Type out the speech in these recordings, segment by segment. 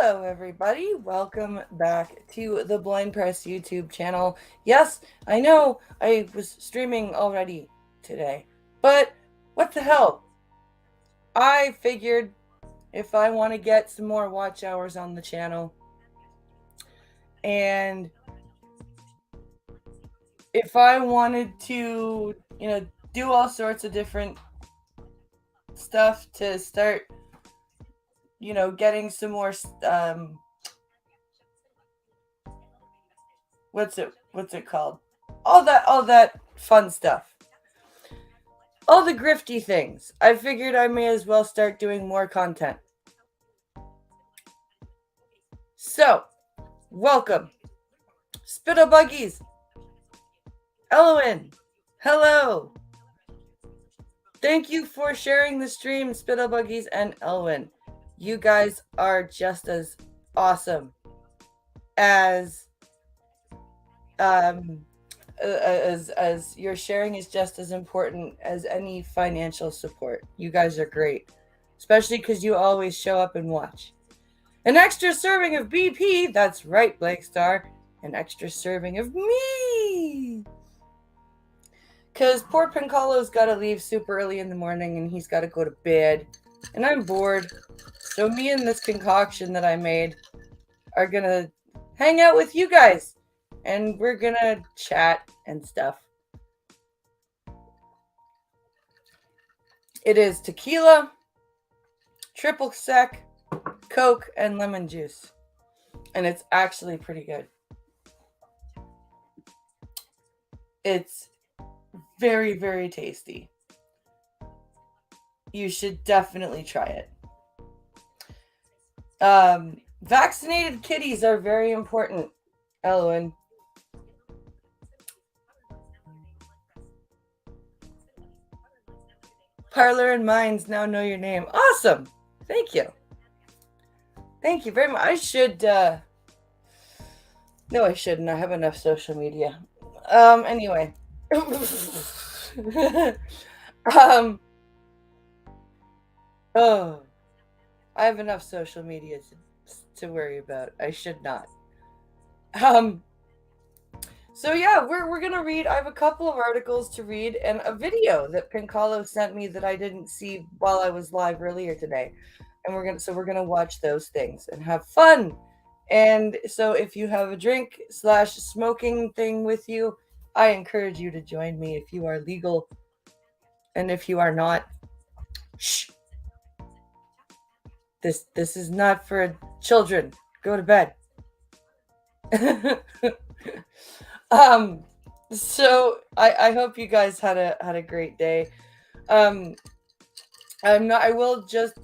Hello, everybody. Welcome back to the Blind Press YouTube channel. Yes, I know I was streaming already today, but what the hell? I figured if I want to get some more watch hours on the channel, and if I wanted to, do all sorts of different stuff to start, getting some more, what's it called? All that fun stuff. All the grifty things. I figured I may as well start doing more content. So, welcome. Spittle Buggies. Elowen. Hello. Thank you for sharing the stream, Spittle Buggies and Elwin. You guys are just as awesome as your sharing is just as important as any financial support. You guys are great, especially because you always show up and watch. An extra serving of BP. That's right, Blake Star. An extra serving of me. Because poor Pincolo's got to leave super early in the morning and he's got to go to bed. And I'm bored. So me and this concoction that I made are going to hang out with you guys. And we're going to chat and stuff. It is tequila, triple sec, Coke, and lemon juice. And it's actually pretty good. It's very, very tasty. You should definitely try it. Vaccinated kitties are very important, Elwin. Parlor and Minds now know your name. Awesome. Thank you. Thank you very much. I should, no, I shouldn't. I have enough social media. Anyway. Oh, I have enough social media to worry about. I should not. So yeah, we're gonna read. I have a couple of articles to read and a video that Pincolo sent me that I didn't see while I was live earlier today, and we're gonna watch those things and have fun. And so if you have a drink / smoking thing with you, I encourage you to join me if you are legal, and if you are not, shh. This is not for children. Go to bed. So I hope you guys had a great day. I will just,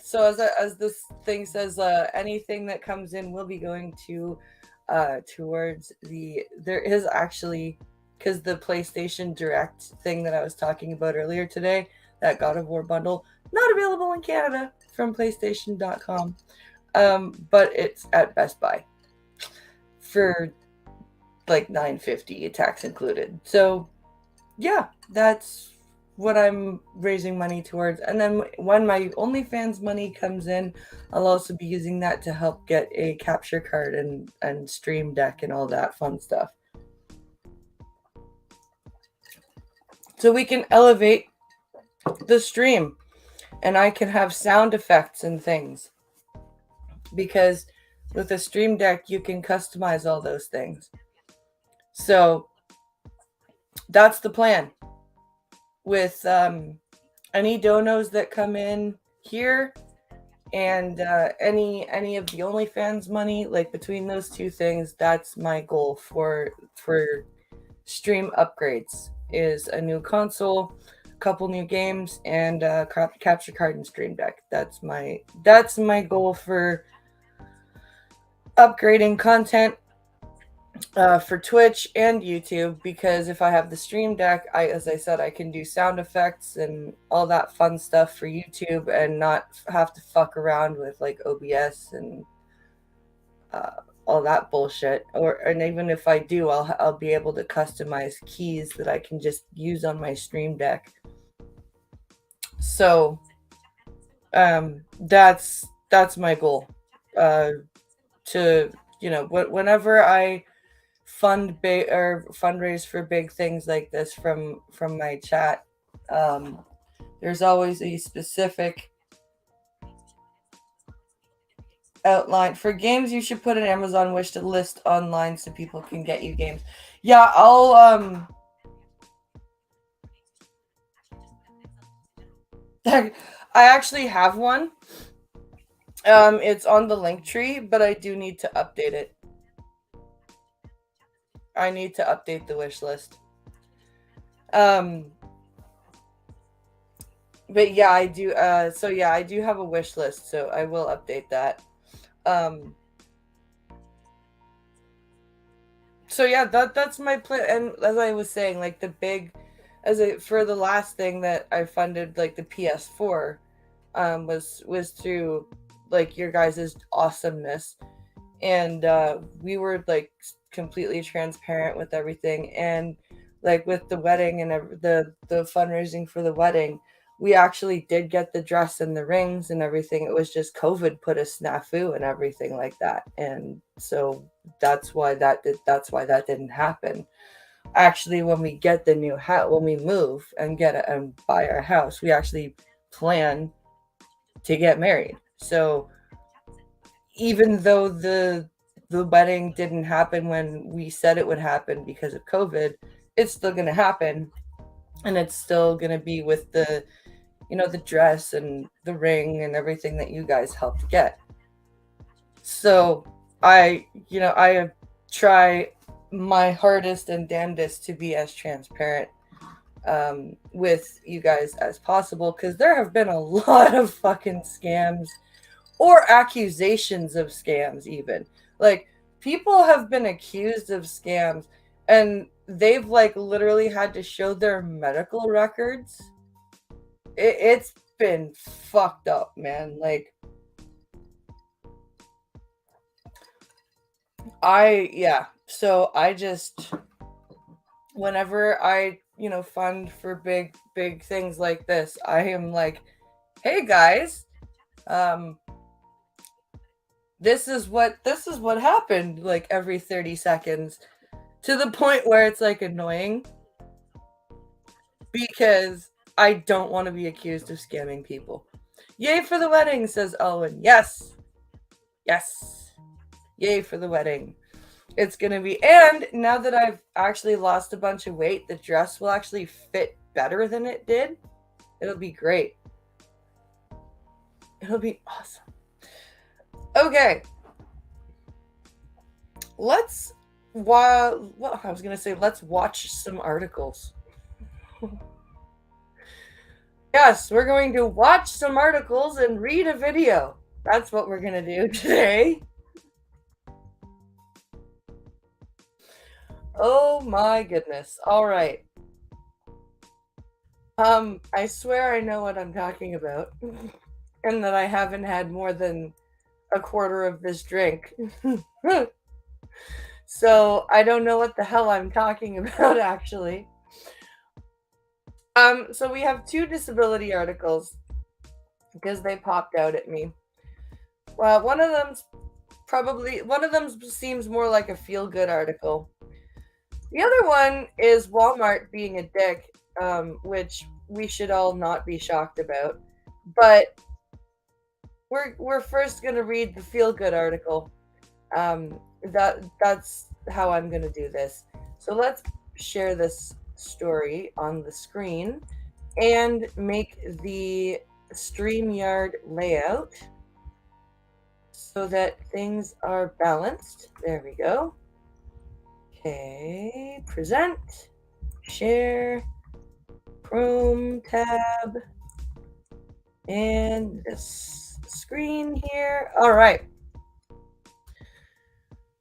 so as this thing says, anything that comes in will be going to towards there is actually, because the PlayStation Direct thing that I was talking about earlier today, that God of War bundle, not available in Canada from PlayStation.com, but it's at Best Buy for like $9.50, tax included. So yeah, that's what I'm raising money towards. And then when my OnlyFans money comes in, I'll also be using that to help get a capture card and stream deck and all that fun stuff. So we can elevate the stream and I can have sound effects and things. Because with a stream deck, you can customize all those things. So that's the plan. With any donos that come in here and any of the OnlyFans money, like between those two things, that's my goal for stream upgrades, is a new console, a couple new games, and capture card and stream deck. That's my goal for upgrading content for Twitch and YouTube, because if I have the stream deck, as I said, I can do sound effects and all that fun stuff for YouTube and not have to fuck around with like OBS and all that bullshit. And even if I do, I'll be able to customize keys that I can just use on my stream deck. So that's my goal. to whenever I fund big or fundraise for big things like this from my chat, um, there's always a specific outline for games. You should put an Amazon wish list online so people can get you games. Yeah, I actually have one. It's on the link tree, but I do need to update it. I need to update the wish list. Um, but yeah, I do. So yeah, I do have a wish list, so I will update that. Um, so yeah, that's my plan. And as I was saying, like the big, for the last thing that I funded, like the PS4, was through like your guys' awesomeness, and we were like completely transparent with everything, and like with the wedding and the fundraising for the wedding, we actually did get the dress and the rings and everything. It was just COVID put a snafu and everything like that, and so that's why that didn't happen. Actually, when we get the new house, when we move and get it and buy our house, we actually plan to get married. So even though the wedding didn't happen when we said it would happen because of COVID, it's still going to happen, and it's still going to be with the dress and the ring and everything that you guys helped get. So I try my hardest and damnedest to be as transparent with you guys as possible, because there have been a lot of fucking scams or accusations of scams. Even like people have been accused of scams, and they've like literally had to show their medical records. It's been fucked up, man. Like so I just, whenever I fund for big things like this, I am like, hey guys, um this is what happened, like every 30 seconds, to the point where it's like annoying, because I don't want to be accused of scamming people. Yay for the wedding, says Elwin. Yes. Yes. Yay for the wedding. It's gonna be, and now that I've actually lost a bunch of weight, the dress will actually fit better than it did. It'll be great. It'll be awesome. Okay. Let's well, I was gonna say let's watch some articles. Yes, we're going to watch some articles and read a video. That's what we're gonna do today. Oh my goodness. All right. I swear I know what I'm talking about, and that I haven't had more than a quarter of this drink. So I don't know what the hell I'm talking about, actually. So we have two disability articles because they popped out at me. Well, one of them seems more like a feel-good article. The other one is Walmart being a dick, which we should all not be shocked about. But we're first gonna read the feel-good article. That's how I'm gonna do this. So let's share this story on the screen and make the StreamYard layout so that things are balanced. There we go. Okay, present, share, Chrome tab, and this screen here. All right.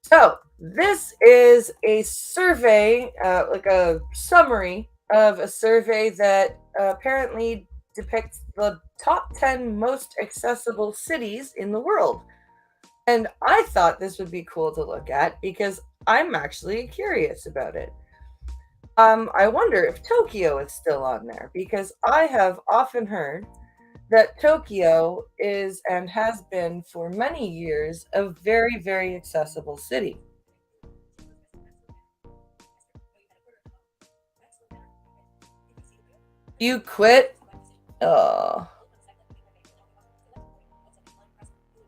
So this is a survey, like a summary of a survey that apparently depicts the top 10 most accessible cities in the world. And I thought this would be cool to look at because I'm actually curious about it. I wonder if Tokyo is still on there, because I have often heard that Tokyo is and has been for many years a very, very accessible city. You quit? Oh,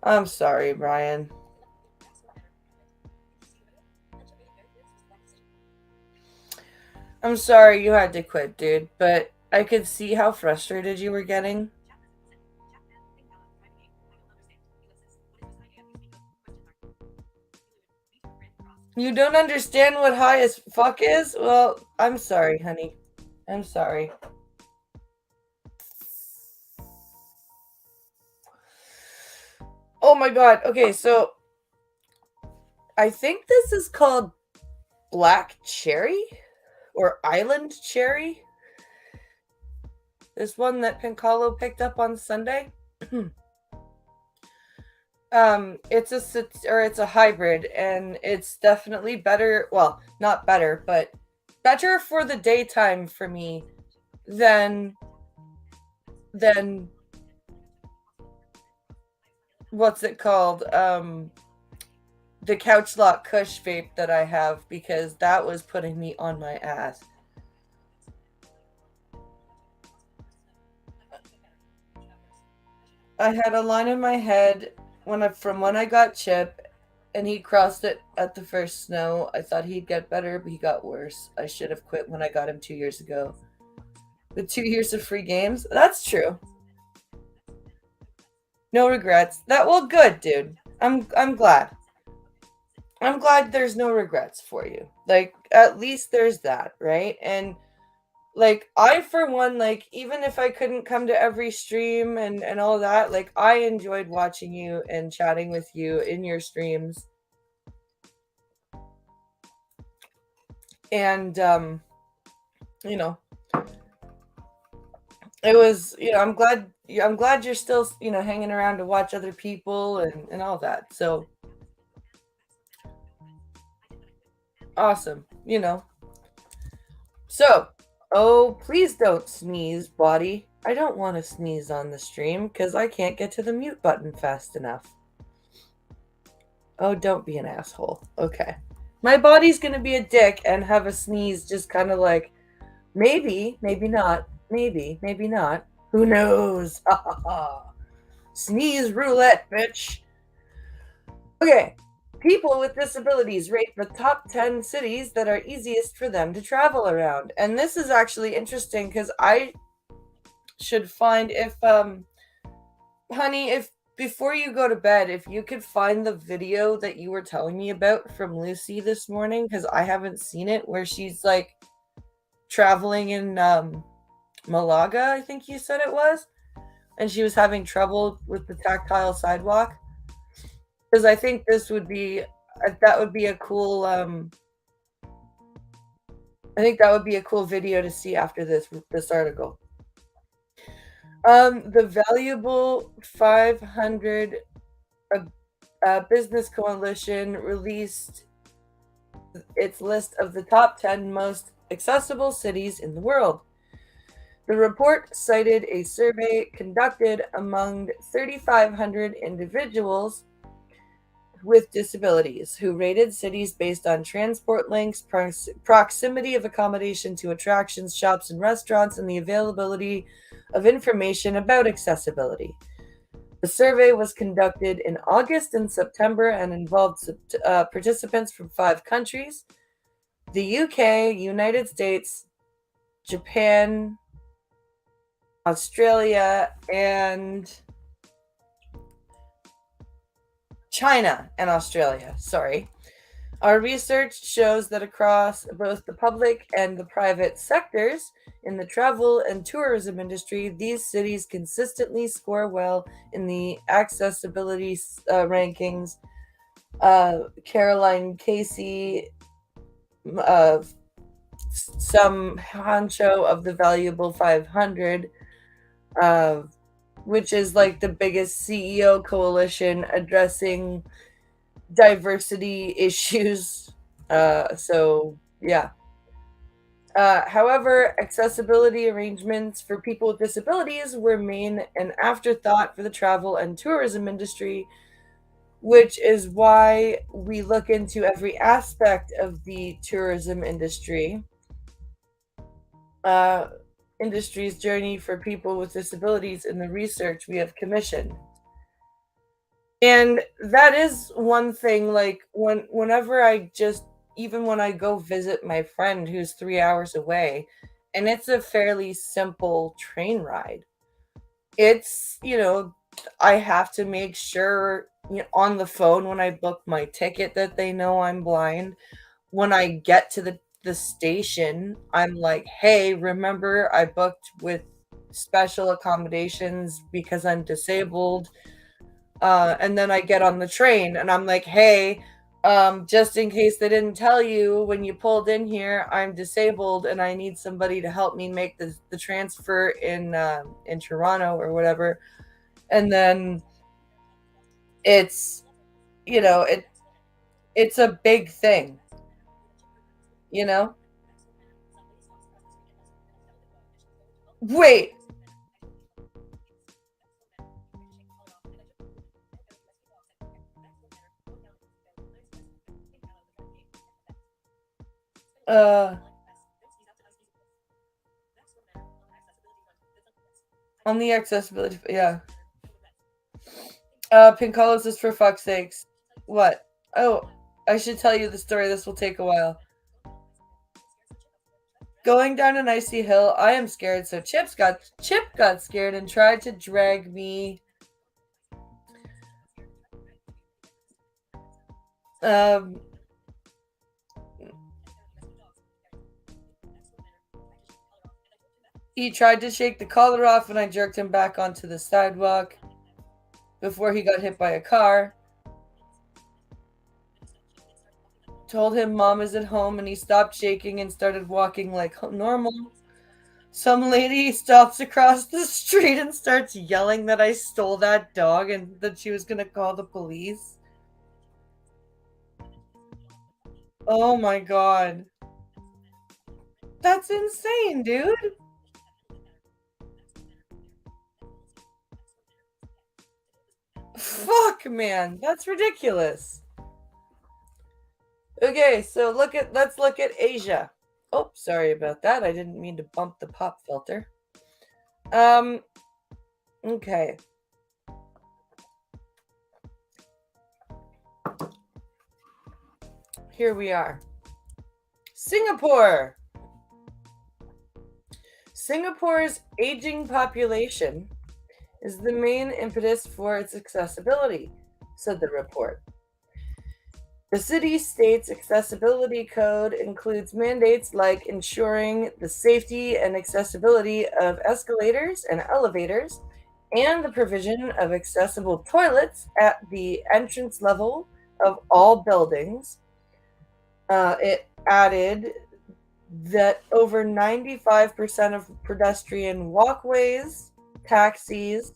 I'm sorry, Brian. I'm sorry you had to quit, dude, but I could see how frustrated you were getting. You don't understand what high as fuck is? Well, I'm sorry, honey. I'm sorry. Oh my god. Okay, so I think this is called black cherry or island cherry. This one that Pincalo picked up on Sunday. It's it's a hybrid, and it's definitely better. Well, not better, but better for the daytime for me than than what's it called? The couch lock Kush vape that I have, because that was putting me on my ass. I had a line in my head from when I got Chip, and he crossed it at the first snow. I thought he'd get better, but he got worse. I should have quit when I got him 2 years ago. With 2 years of free games, that's true. No regrets. That well, good, dude. I'm glad. I'm glad there's no regrets for you. Like at least there's that, right? And like I for one, like even if I couldn't come to every stream and all that, like I enjoyed watching you and chatting with you in your streams. And you know, it was, I'm glad you're still, hanging around to watch other people and all that. So awesome, So, oh, please don't sneeze, body. I don't want to sneeze on the stream because I can't get to the mute button fast enough. Oh, don't be an asshole. Okay. My body's going to be a dick and have a sneeze just kind of like, maybe, maybe not. Maybe, maybe not. Who knows? Sneeze roulette, bitch. Okay. People with disabilities rate the top 10 cities that are easiest for them to travel around. And this is actually interesting because I should find if honey, if before you go to bed, if you could find the video that you were telling me about from Lucy this morning, because I haven't seen it, where she's like traveling in Malaga, I think you said it was, and she was having trouble with the tactile sidewalk. Because I think this would be that would be a cool I think that would be a cool video to see after this article. The Valuable 500 Business Coalition released its list of the top 10 most accessible cities in the world. The report cited a survey conducted among 3,500 individuals with disabilities who rated cities based on transport links, proximity of accommodation to attractions, shops, and restaurants, and the availability of information about accessibility. The survey was conducted in August and September and involved participants from 5 countries: the UK, United States, Japan, Australia, and China and Australia. Sorry. Our research shows that across both the public and the private sectors in the travel and tourism industry, these cities consistently score well in the accessibility rankings. Caroline Casey, uh, some honcho of the Valuable 500, uh, which is like the biggest CEO coalition addressing diversity issues. So yeah. However, accessibility arrangements for people with disabilities remain an afterthought for the travel and tourism industry, which is why we look into every aspect of the tourism uh, industry's journey for people with disabilities in the research we have commissioned. And that is one thing, like whenever I just even when I go visit my friend who's 3 hours away, and it's a fairly simple train ride. I have to make sure, on the phone when I book my ticket that they know I'm blind. When I get to the station, I'm like, "Hey, remember I booked with special accommodations because I'm disabled." And then I get on the train and I'm like, "Hey, just in case they didn't tell you when you pulled in here, I'm disabled and I need somebody to help me make the transfer in Toronto or whatever." And then it's you know it it's a big thing, you know. Wait, uh, on the accessibility, yeah. Pincolos is for fuck's sakes. What? Oh, I should tell you the story. This will take a while. Going down an icy hill, I am scared, so Chip got scared and tried to drag me. Um, he tried to shake the collar off, and I jerked him back onto the sidewalk before he got hit by a car. Told him mom is at home, and he stopped shaking and started walking like normal. Some lady stops across the street and starts yelling that I stole that dog and that she was gonna call the police. Oh my god. That's insane, dude. Fuck, man. That's ridiculous. Okay, so let's look at Asia. Oh, sorry about that. I didn't mean to bump the pop filter. Um, okay. Here we are. Singapore. Singapore's aging population is the main impetus for its accessibility, said the report. The city state's accessibility code includes mandates like ensuring the safety and accessibility of escalators and elevators and the provision of accessible toilets at the entrance level of all buildings. It added that over 95% of pedestrian walkways, taxis,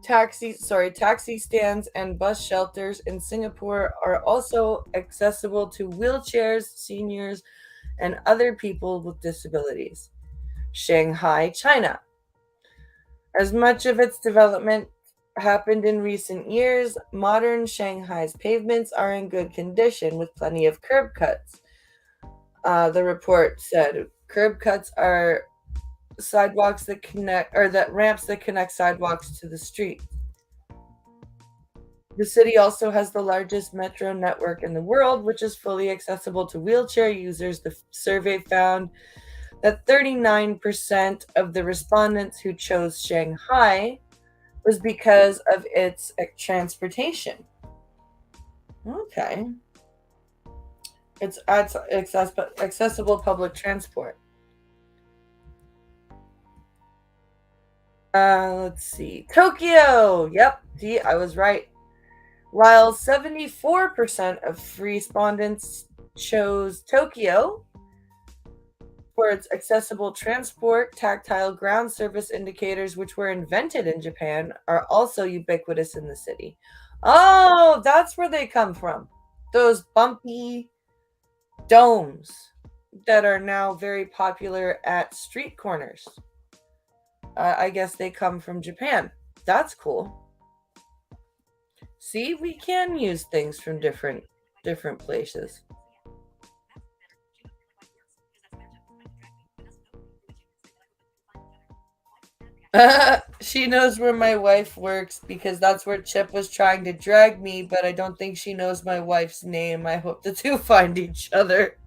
taxi stands and bus shelters in Singapore are also accessible to wheelchairs, seniors, and other people with disabilities. Shanghai, China. As much of its development happened in recent years, modern Shanghai's pavements are in good condition with plenty of curb cuts. The report said curb cuts are sidewalks that connect, or that ramps that connect sidewalks to the street. The city also has the largest metro network in the world, which is fully accessible to wheelchair users. The survey found that 39% of the respondents who chose Shanghai was because of its transportation. Okay. It's accessible public transport. Let's see. Tokyo. Yep. See, I was right. While 74% of respondents chose Tokyo for its accessible transport, tactile ground surface indicators, which were invented in Japan, are also ubiquitous in the city. Oh, that's where they come from. Those bumpy domes. that are now very popular at street corners. I guess they come from Japan. That's cool. See, we can use things from different places. She knows where my wife works because that's where Chip was trying to drag me, but I don't think she knows my wife's name. I hope the two find each other.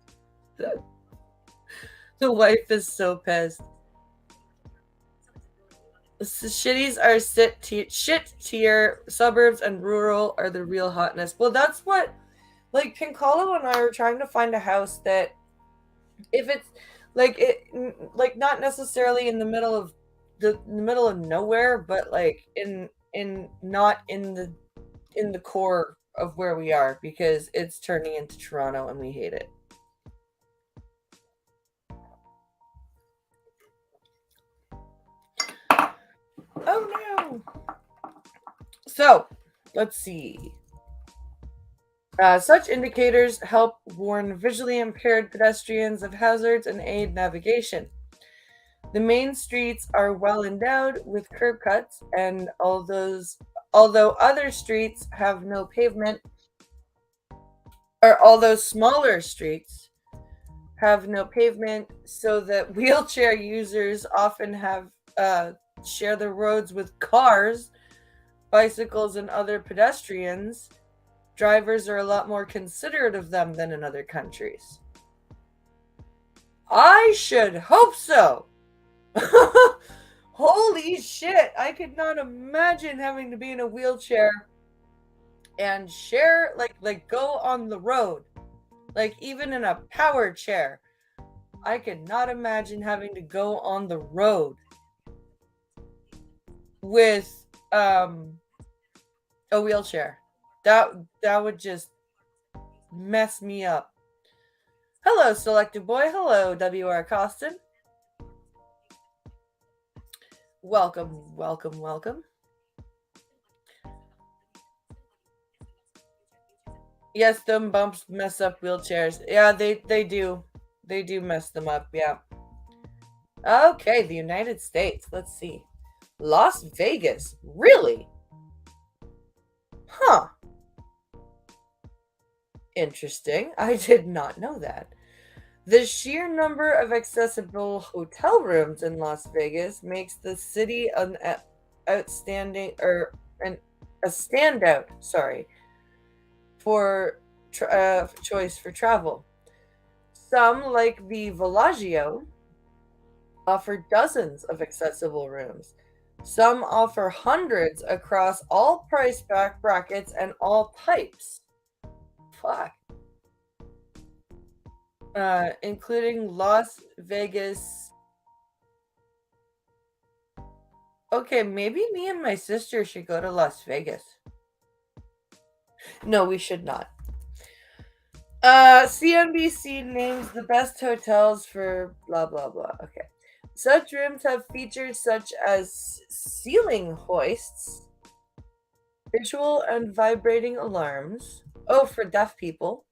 The wife is so pissed. Shitties are shit tier. Suburbs and rural are the real hotness. Well, that's what, like, Pincolo and I were trying to find a house that, if it's like not necessarily in the middle of the middle of nowhere, but like in not in the core of where we are, because it's turning into Toronto and we hate it. Oh no. So, let's see. Such indicators help warn visually impaired pedestrians of hazards and aid navigation. The main streets are well endowed with curb cuts, and although other streets have no pavement, or although smaller streets have no pavement, so that wheelchair users often have share the roads with cars, bicycles, and other pedestrians. Drivers are a lot more considerate of them than in other countries. I should hope so. Holy shit! I could not imagine having to be in a wheelchair and share like go on the road, like even in a power chair. I could not imagine having to go on the road with a wheelchair. That would just mess me up. Hello, Selected Boy. Hello, WR Costin. Welcome, welcome, welcome. Yes, them bumps mess up wheelchairs. Yeah, they do. They do mess them up, yeah. Okay, the United States. Let's see. Las Vegas. Really? Huh. Interesting. I did not know that. The sheer number of accessible hotel rooms in Las Vegas makes the city an outstanding or an a standout, sorry, for choice for travel. Some, like the Villaggio, offer dozens of accessible rooms. Some offer hundreds across all price brackets and all types. Fuck. Including Las Vegas. Okay, maybe me and my sister should go to Las Vegas. No, we should not. CNBC names the best hotels for blah blah blah. Okay. Such rooms have features such as ceiling hoists, visual and vibrating alarms. Oh, for deaf people.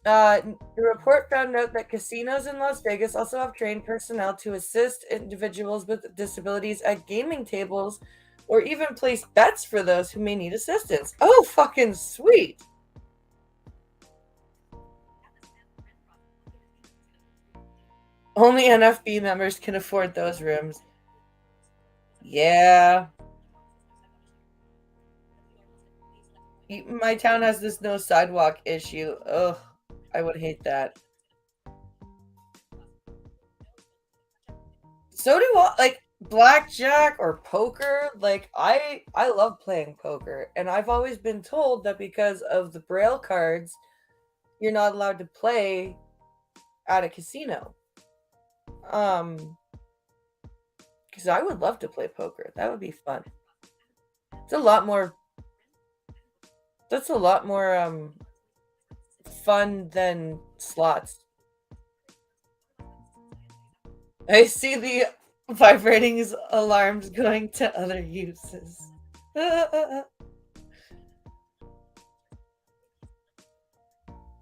The report found out that casinos in Las Vegas also have trained personnel to assist individuals with disabilities at gaming tables or even place bets for those who may need assistance. Oh, fucking sweet. Only NFB members can afford those rooms. Yeah. My town has this no sidewalk issue. Ugh, I would hate that. So do I. Like blackjack or poker. Like I love playing poker, and I've always been told that because of the braille cards, you're not allowed to play at a casino. Um, because I would love to play poker. That would be fun. It's a lot more. That's a lot more fun than slots. I see the vibrating alarms going to other uses.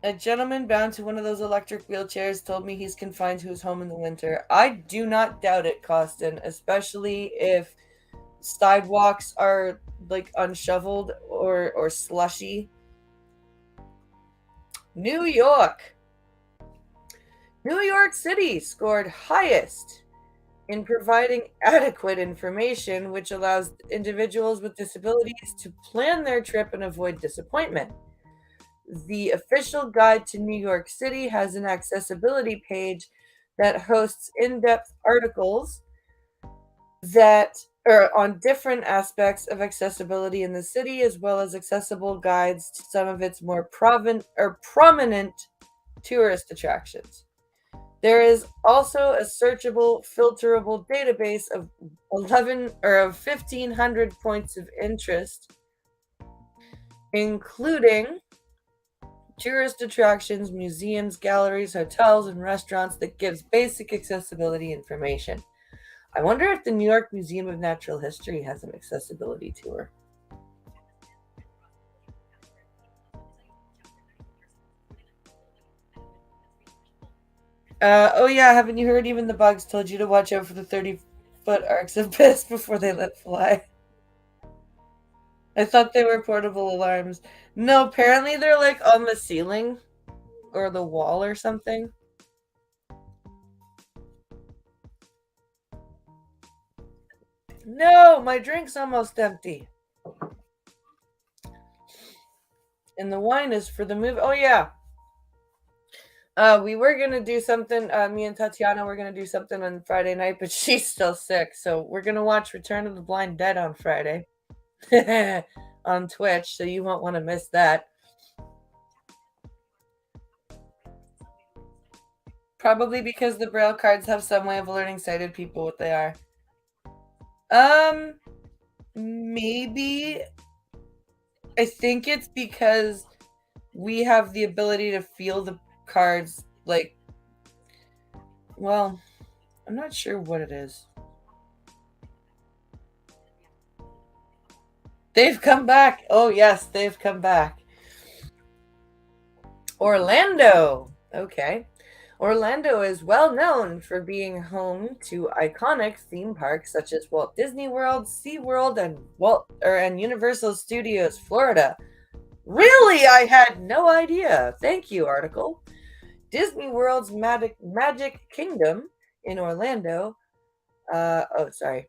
A gentleman bound to one of those electric wheelchairs told me he's confined to his home in the winter. I do not doubt it, Costin, especially if sidewalks are like unshoveled or slushy. New York. New York City scored highest in providing adequate information, which allows individuals with disabilities to plan their trip and avoid disappointment. The official guide to New York City has an accessibility page that hosts in-depth articles that are on different aspects of accessibility in the city, as well as accessible guides to some of its more prominent tourist attractions. There is also a searchable, filterable database of 11 or of 1,500 points of interest, including tourist attractions, museums, galleries, hotels, and restaurants that gives basic accessibility information. I wonder if the New York Museum of Natural History has an accessibility tour. Oh yeah, haven't you heard even the bugs told you to watch out for the 30-foot arcs of piss before they let fly? I thought they were portable alarms. No, apparently they're like on the ceiling or the wall or something. No, my drink's almost empty. And the wine is for the movie. Oh yeah. We were gonna do something. Me and Tatiana were gonna do something on Friday night, but she's still sick, so we're gonna watch Return of the Blind Dead on Friday on Twitch. So you won't want to miss that. Probably because the Braille cards have some way of alerting sighted people what they are. Um, maybe. I think it's because we have the ability to feel the cards. Like, well, I'm not sure what it is. They've come back. Oh, yes, they've come back. Orlando. Okay. Orlando is well known for being home to iconic theme parks such as Walt Disney World, SeaWorld, and Universal Studios Florida. Really? I had no idea. Thank you, article. Disney World's Magic Kingdom in Orlando. Oh, sorry.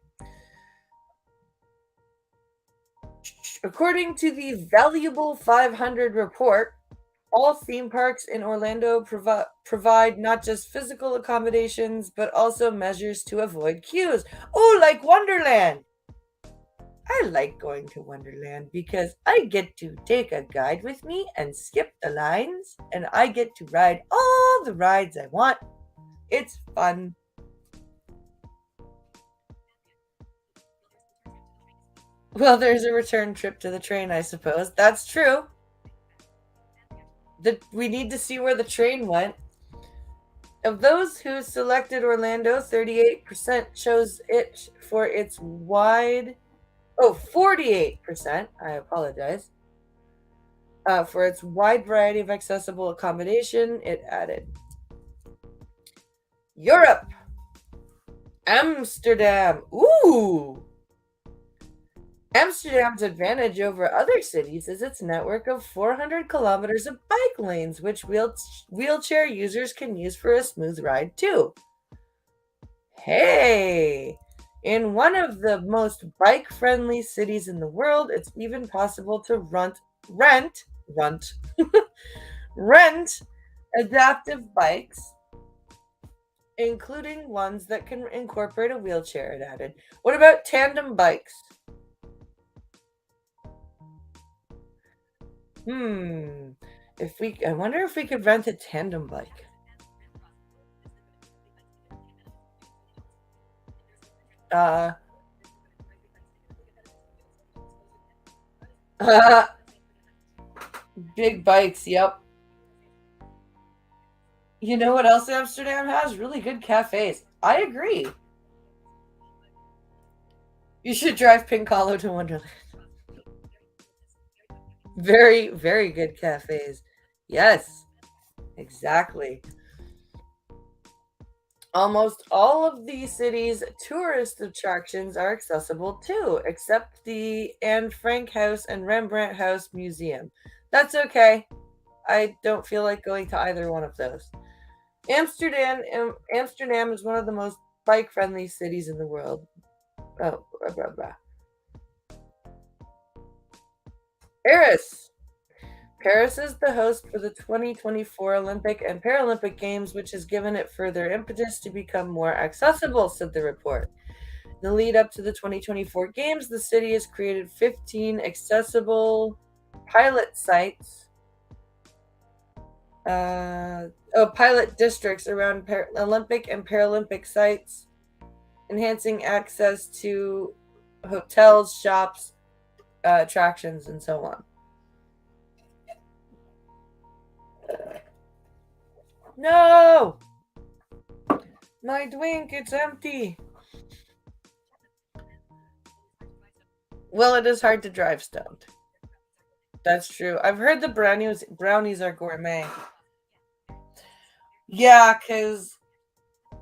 According to the Valuable 500 report, all theme parks in Orlando provide not just physical accommodations, but also measures to avoid queues. Oh, like Wonderland! I like going to Wonderland because I get to take a guide with me and skip the lines, and I get to ride all the rides I want. It's fun. Well, there's a return trip to the train, I suppose. That's true. We need to see where the train went. Of those who selected Orlando, 38% chose it for its wide. Oh, 48%. I apologize. For its wide variety of accessible accommodation, it added Europe, Amsterdam. Ooh! Amsterdam's advantage over other cities is its network of 400 kilometers of bike lanes, which wheelchair users can use for a smooth ride too. Hey! In one of the most bike-friendly cities in the world, it's even possible to rent adaptive bikes, including ones that can incorporate a wheelchair, it added. What about tandem bikes? Hmm. I wonder if we could rent a tandem bike. Uh, big bikes, yep. You know what else Amsterdam has? Really good cafes. I agree. You should drive Pink Hollow to Wonderland. Very, very good cafes. Yes. Exactly. Almost all of the city's tourist attractions are accessible too, except the Anne Frank House and Rembrandt House Museum. That's okay. I don't feel like going to either one of those. Amsterdam is one of the most bike-friendly cities in the world. Oh, blah, blah, blah. Paris. Paris is the host for the 2024 Olympic and Paralympic Games, which has given it further impetus to become more accessible, said the report. In the lead up to the 2024 Games, the city has created 15 accessible pilot sites, pilot districts around Olympic and Paralympic sites, enhancing access to hotels, shops, attractions, and so on. No! My drink, it's empty. Well, it is hard to drive stoned. That's true. I've heard the brownies are gourmet. Yeah, because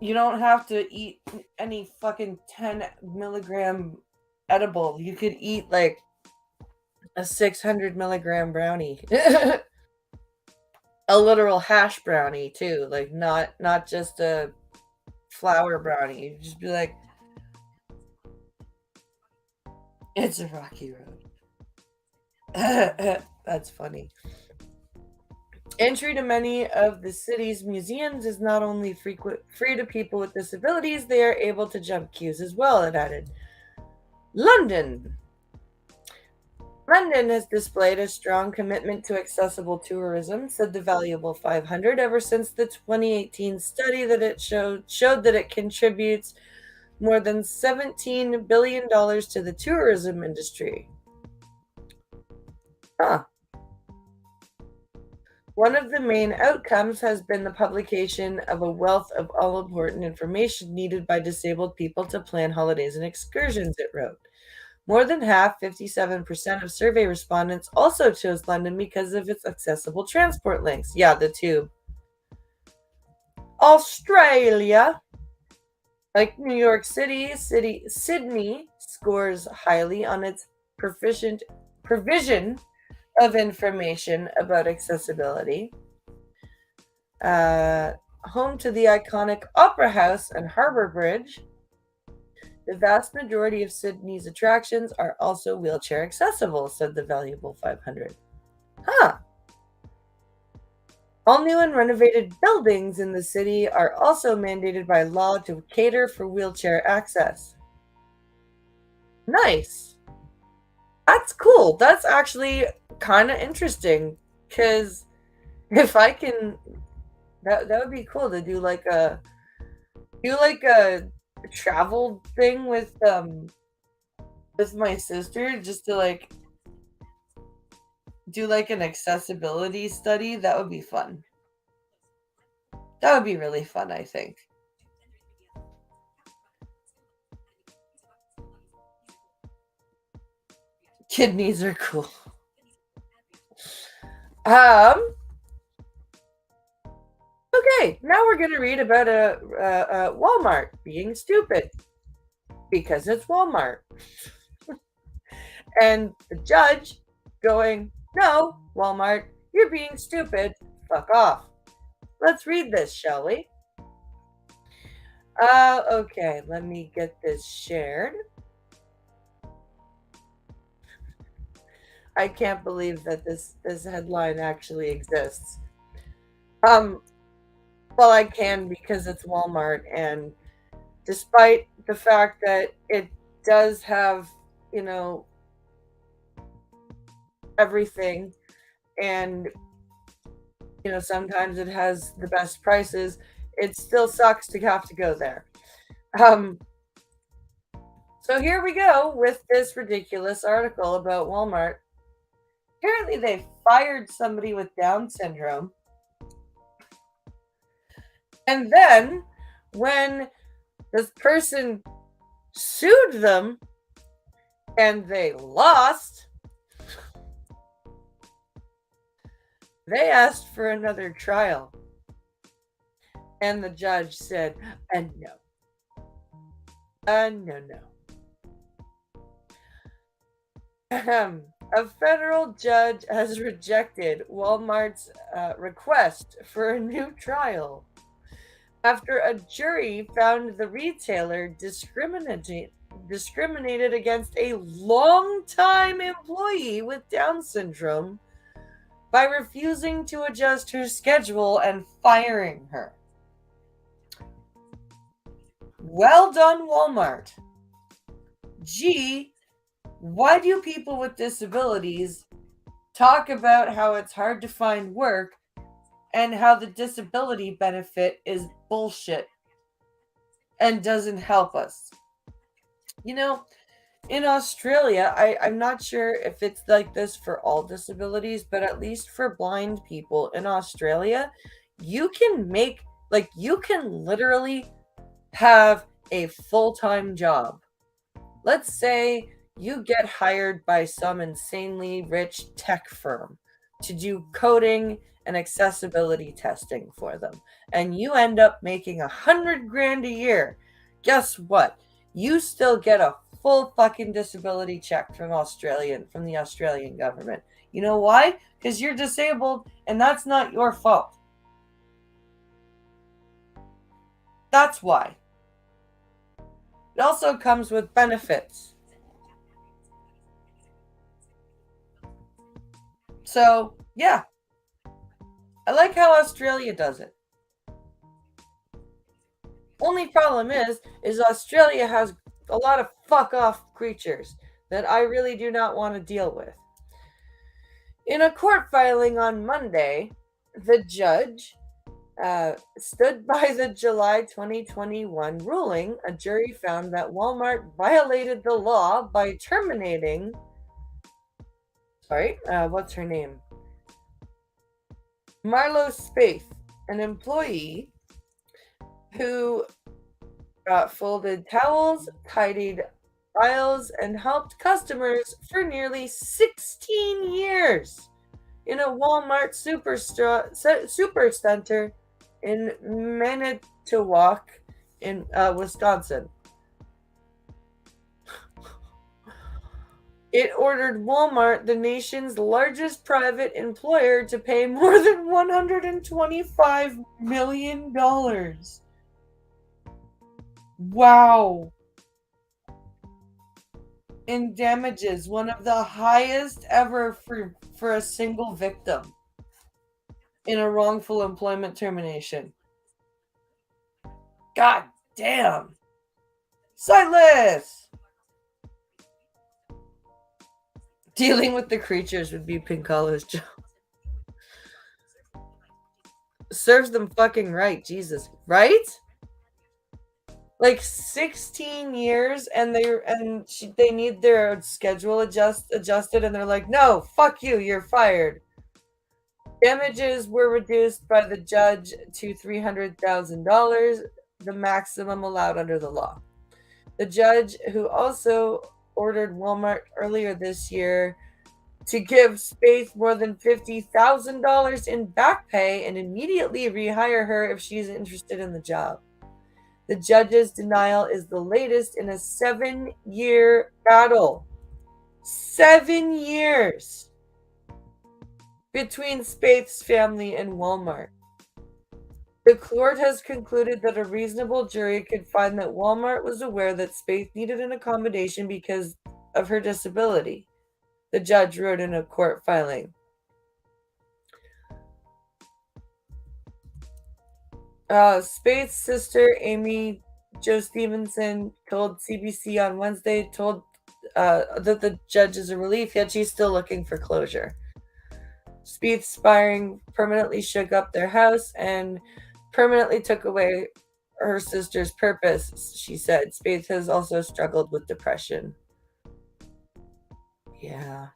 you don't have to eat any fucking 10 milligram edible. You could eat like a 600 milligram brownie. A literal hash brownie too, like not just a flour brownie. You just be like, it's a rocky road. That's funny. Entry to many of the city's museums is not only free to people with disabilities, they are able to jump queues as well, it added. London. London has displayed a strong commitment to accessible tourism, said the Valuable 500, ever since the 2018 study that it showed that it contributes more than $17 billion to the tourism industry. Huh. One of the main outcomes has been the publication of a wealth of all important information needed by disabled people to plan holidays and excursions, it wrote. More than half, 57% of survey respondents, also chose London because of its accessible transport links. Yeah, the tube. Australia, like New York City, Sydney scores highly on its provision of information about accessibility. Home to the iconic Opera House and Harbour Bridge, the vast majority of Sydney's attractions are also wheelchair accessible, said the Valuable 500. Huh. All new and renovated buildings in the city are also mandated by law to cater for wheelchair access. Nice. That's cool. That's actually kind of interesting because if I can, that would be cool to do like a travel thing with my sister just to like do like an accessibility study. That would be fun. That would be really fun, I think. Kidneys are cool. Um. Okay, now we're gonna read about a Walmart being stupid because it's Walmart, and the judge going, "No, Walmart, you're being stupid. Fuck off." Let's read this, shall we? Okay. Let me get this shared. I can't believe that this headline actually exists. Um, well, I can because it's Walmart, and despite the fact that it does have, you know, everything, and sometimes it has the best prices, it still sucks to have to go there. Um, so here we go with this ridiculous article about Walmart. Apparently, they fired somebody with Down syndrome. And then, when this person sued them and they lost, they asked for another trial. And the judge said, no. No, no. A federal judge has rejected Walmart's request for a new trial after a jury found the retailer discriminated against a longtime employee with Down syndrome by refusing to adjust her schedule and firing her. Well done, Walmart. Gee, why do people with disabilities talk about how it's hard to find work and how the disability benefit is bullshit and doesn't help us? You know, in Australia, I'm not sure if it's like this for all disabilities, but at least for blind people in Australia, you can make, like, you can literally have a full time job. Let's say you get hired by some insanely rich tech firm to do coding and accessibility testing for them, and you end up making 100 grand a year. Guess what? You still get a full fucking disability check from the Australian government. You know why? Because you're disabled and that's not your fault. That's why. It also comes with benefits. So, yeah, I like how Australia does it. Only problem is Australia has a lot of fuck off creatures that I really do not want to deal with. In a court filing on Monday, the judge stood by the July 2021 ruling. A jury found that Walmart violated the law by terminating. Sorry, what's her name? Marlo Spaeth, an employee who folded towels, tidied aisles, and helped customers for nearly 16 years in a Walmart super center in Manitowoc in Wisconsin. It ordered Walmart, the nation's largest private employer, to pay more than $125 million. Wow. In damages, one of the highest ever for a single victim in a wrongful employment termination. God damn. Sightless. Dealing with the creatures would be Pincalo's job. Serves them fucking right, Jesus. Right? Like 16 years and they need their schedule adjusted and they're like, "No, fuck you, you're fired." Damages were reduced by the judge to $300,000, the maximum allowed under the law. The judge, who also ordered Walmart earlier this year to give Spaeth more than $50,000 in back pay and immediately rehire her if she's interested in the job. The judge's denial is the latest in a 7-year battle. 7 years between Spaeth's family and Walmart. The court has concluded that a reasonable jury could find that Walmart was aware that Spaeth needed an accommodation because of her disability, the judge wrote in a court filing. Spaeth's sister, Amy Jo Stevenson, told CBC on Wednesday that the judge is a relief, yet she's still looking for closure. Spaeth's firing permanently shook up their house and permanently took away her sister's purpose, she said. Spaeth has also struggled with depression. Yeah.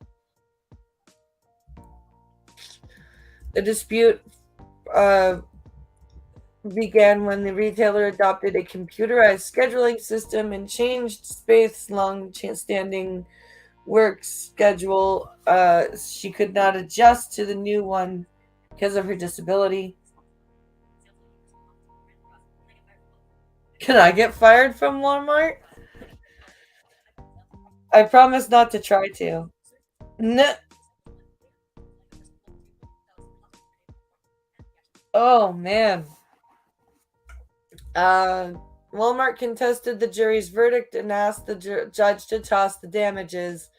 The dispute began when the retailer adopted a computerized scheduling system and changed Spaeth's long-standing work schedule. She could not adjust to the new one because of her disability. Can I get fired from Walmart? I promise not to try to. No. Oh man. Uh, Walmart contested the jury's verdict and asked the judge to toss the damages.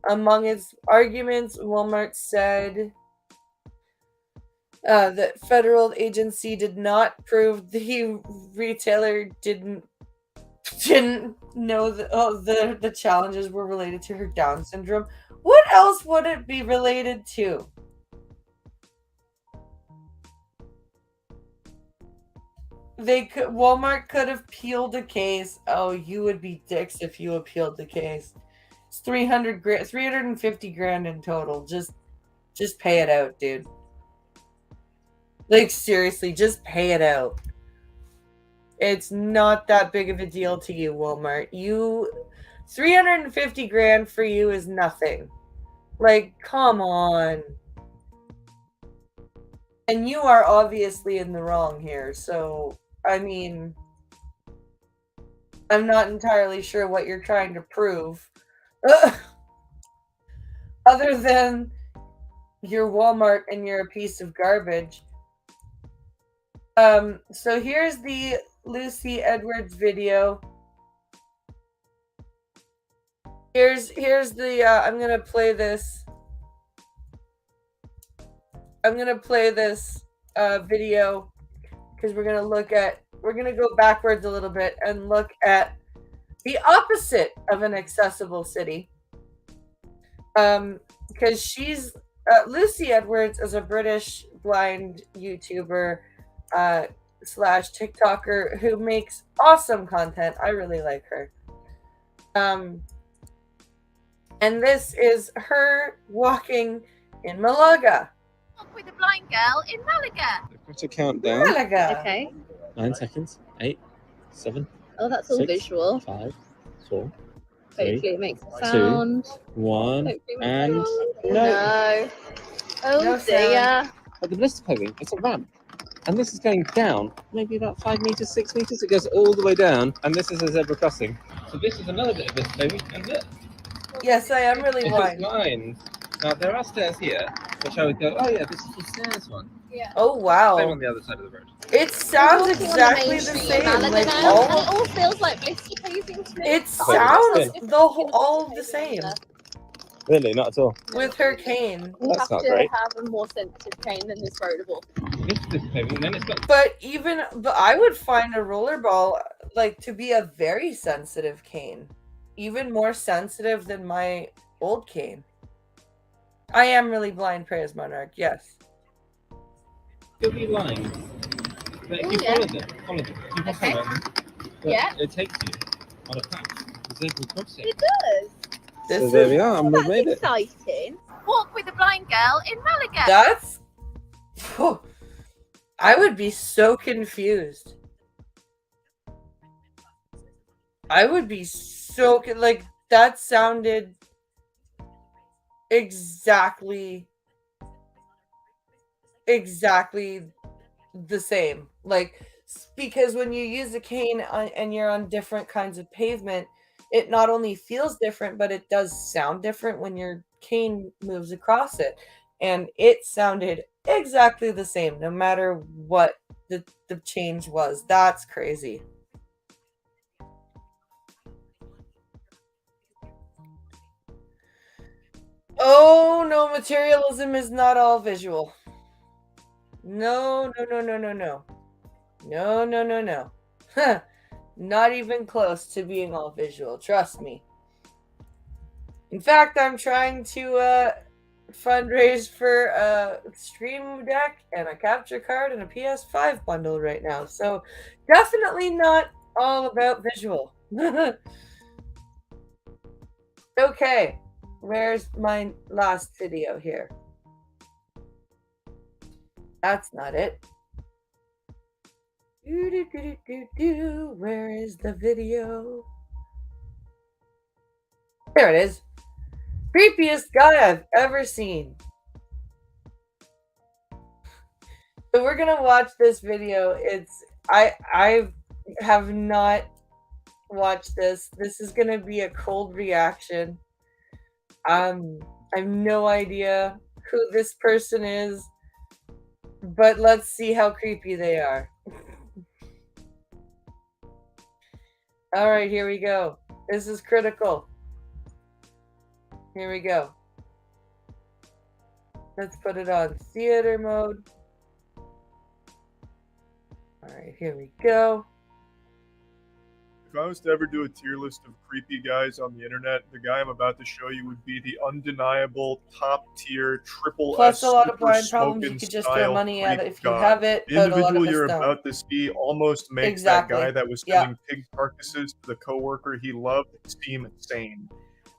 Among its arguments, Walmart said that federal agency did not prove the retailer didn't know that the challenges were related to her Down syndrome. What else would it be related to? Walmart could have peeled a case. Oh, you would be dicks if you appealed the case. It's 300 grand, 350 grand in total. Just pay it out, dude. Like seriously, just pay it out. It's not that big of a deal to you, Walmart. 350 grand for you is nothing. Like, come on. And you are obviously in the wrong here. So, I mean, I'm not entirely sure what you're trying to prove. Other than you're Walmart and you're a piece of garbage. So here's the Lucy Edwards video. Here's the I'm gonna play this. I'm gonna play this video because we're gonna go backwards a little bit and look at the opposite of an accessible city. Because she's Lucy Edwards is a British blind YouTuber slash TikToker who makes awesome content. I really like her. And this is her walking in Malaga. With a blind girl in Malaga. Got to count down. Malaga. Okay. 9 seconds. 8, 7. Oh, that's all 6, visual. 5, 4. Hopefully it makes a sound. 1, and no. No. Oh No dear. But the blister paving, it's a ramp. And this is going down, maybe about 5 meters, 6 meters. It goes all the way down, and this is a zebra crossing. So this is another bit of blister paving, and look. Yes, I am really blind. Blind. Now there are stairs here, which I would go, oh yeah, this is the stairs one. Yeah. Oh wow. Same on the other side of the road. It sounds exactly the same. Like all and it all feels like blister paving to me. it sounds all the same. Really, not at all. With her cane. You That's have not to great. have a more sensitive cane than this roadable. This is blister paving, then it's got. But I would find a rollerball like to be a very sensitive cane. Even more sensitive than my old cane. I am really blind, praise Monarch, yes. You'll be lying. But if you follow them, keep on following them. Yeah. It takes you on a path. Zebra crossing. It does. This So there we is, are, and we've made it. Exciting. Walk with a blind girl in Malaga. that's I would be so confused. I would be so like that sounded exactly the same. Like because when you use a cane and you're on different kinds of pavement, it not only feels different, but it does sound different when your cane moves across it. And it sounded exactly the same, no matter what the change was. That's crazy. Oh no, materialism is not all visual. No. Not even close to being all visual, trust me. In fact, I'm trying to fundraise for a Stream Deck and a capture card and a PS5 bundle right now. So definitely not all about visual. Okay, where's my last video here? That's not it. Where is the video? There it is. Creepiest guy I've ever seen. So we're gonna watch this video. I've have not watched this. This is gonna be a cold reaction. I have no idea who this person is, but let's see how creepy they are. All right, here we go. This is critical. Here we go. Let's put it on theater mode. All right, here we go. If I was to ever do a tier list of creepy guys on the internet, the guy I'm about to show you would be the undeniable top tier triple Plus S a lot of super blind problems. You smoking could just throw style money at it creep if you god. have it, The but a lot of individual us you're don't. about to see almost makes Exactly. that guy that was Yeah. selling pig carcasses to the coworker he loved seem sane.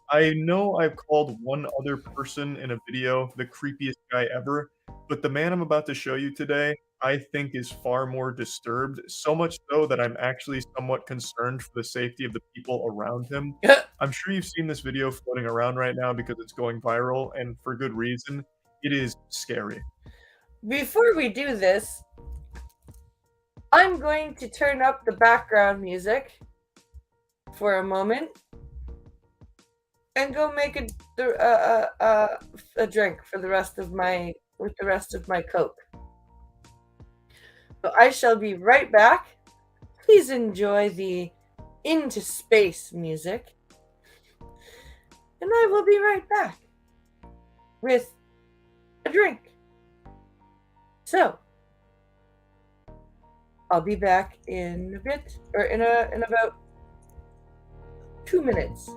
I know I've called one other person in a video the creepiest guy ever, but the man I'm about to show you today, I think is far more disturbed, so much so that I'm actually somewhat concerned for the safety of the people around him. I'm sure you've seen this video floating around right now because it's going viral, and for good reason. It is scary. Before we do this, I'm going to turn up the background music for a moment and go make a drink for the rest of my Coke. So I shall be right back. Please enjoy the Into Space music, and I will be right back with a drink. So I'll be back in a bit, or in about 2 minutes.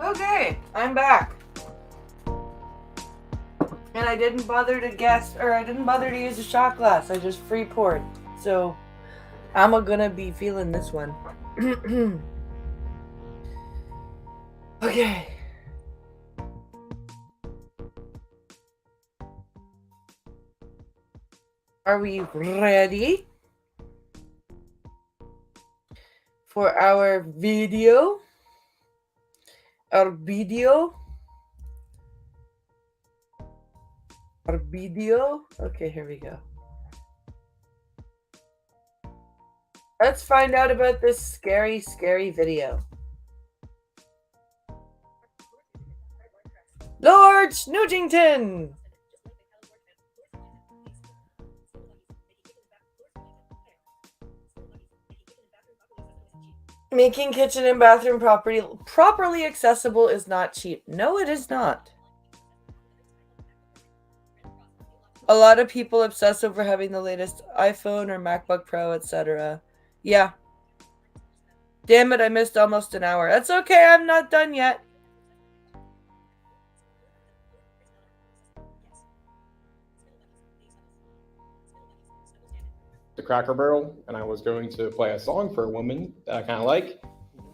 Okay, I'm back. And I didn't bother to guess, or I didn't bother to use a shot glass. I just free poured. So I'm gonna be feeling this one. Okay. Are we ready for our video? Our video? Our video? Okay, here we go. Let's find out about this scary, scary video. Lord Snoogington! Making kitchen and bathroom properly accessible is not cheap. No, it is not. A lot of people obsess over having the latest iPhone or MacBook Pro, etc. Yeah. Damn it, I missed almost an hour. That's okay, I'm not done yet. The Cracker Barrel, and I was going to play a song for a woman that I kind of like.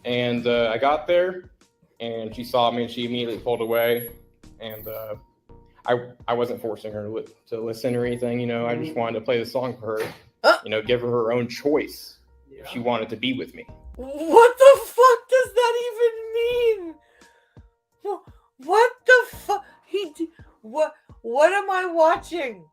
And I got there, and she saw me, and she immediately pulled away. And I wasn't forcing her to listen or anything, you know. I just wanted to play the song for her, you know, give her her own choice if she wanted to be with me. What the fuck does that even mean? What the fuck? What am I watching?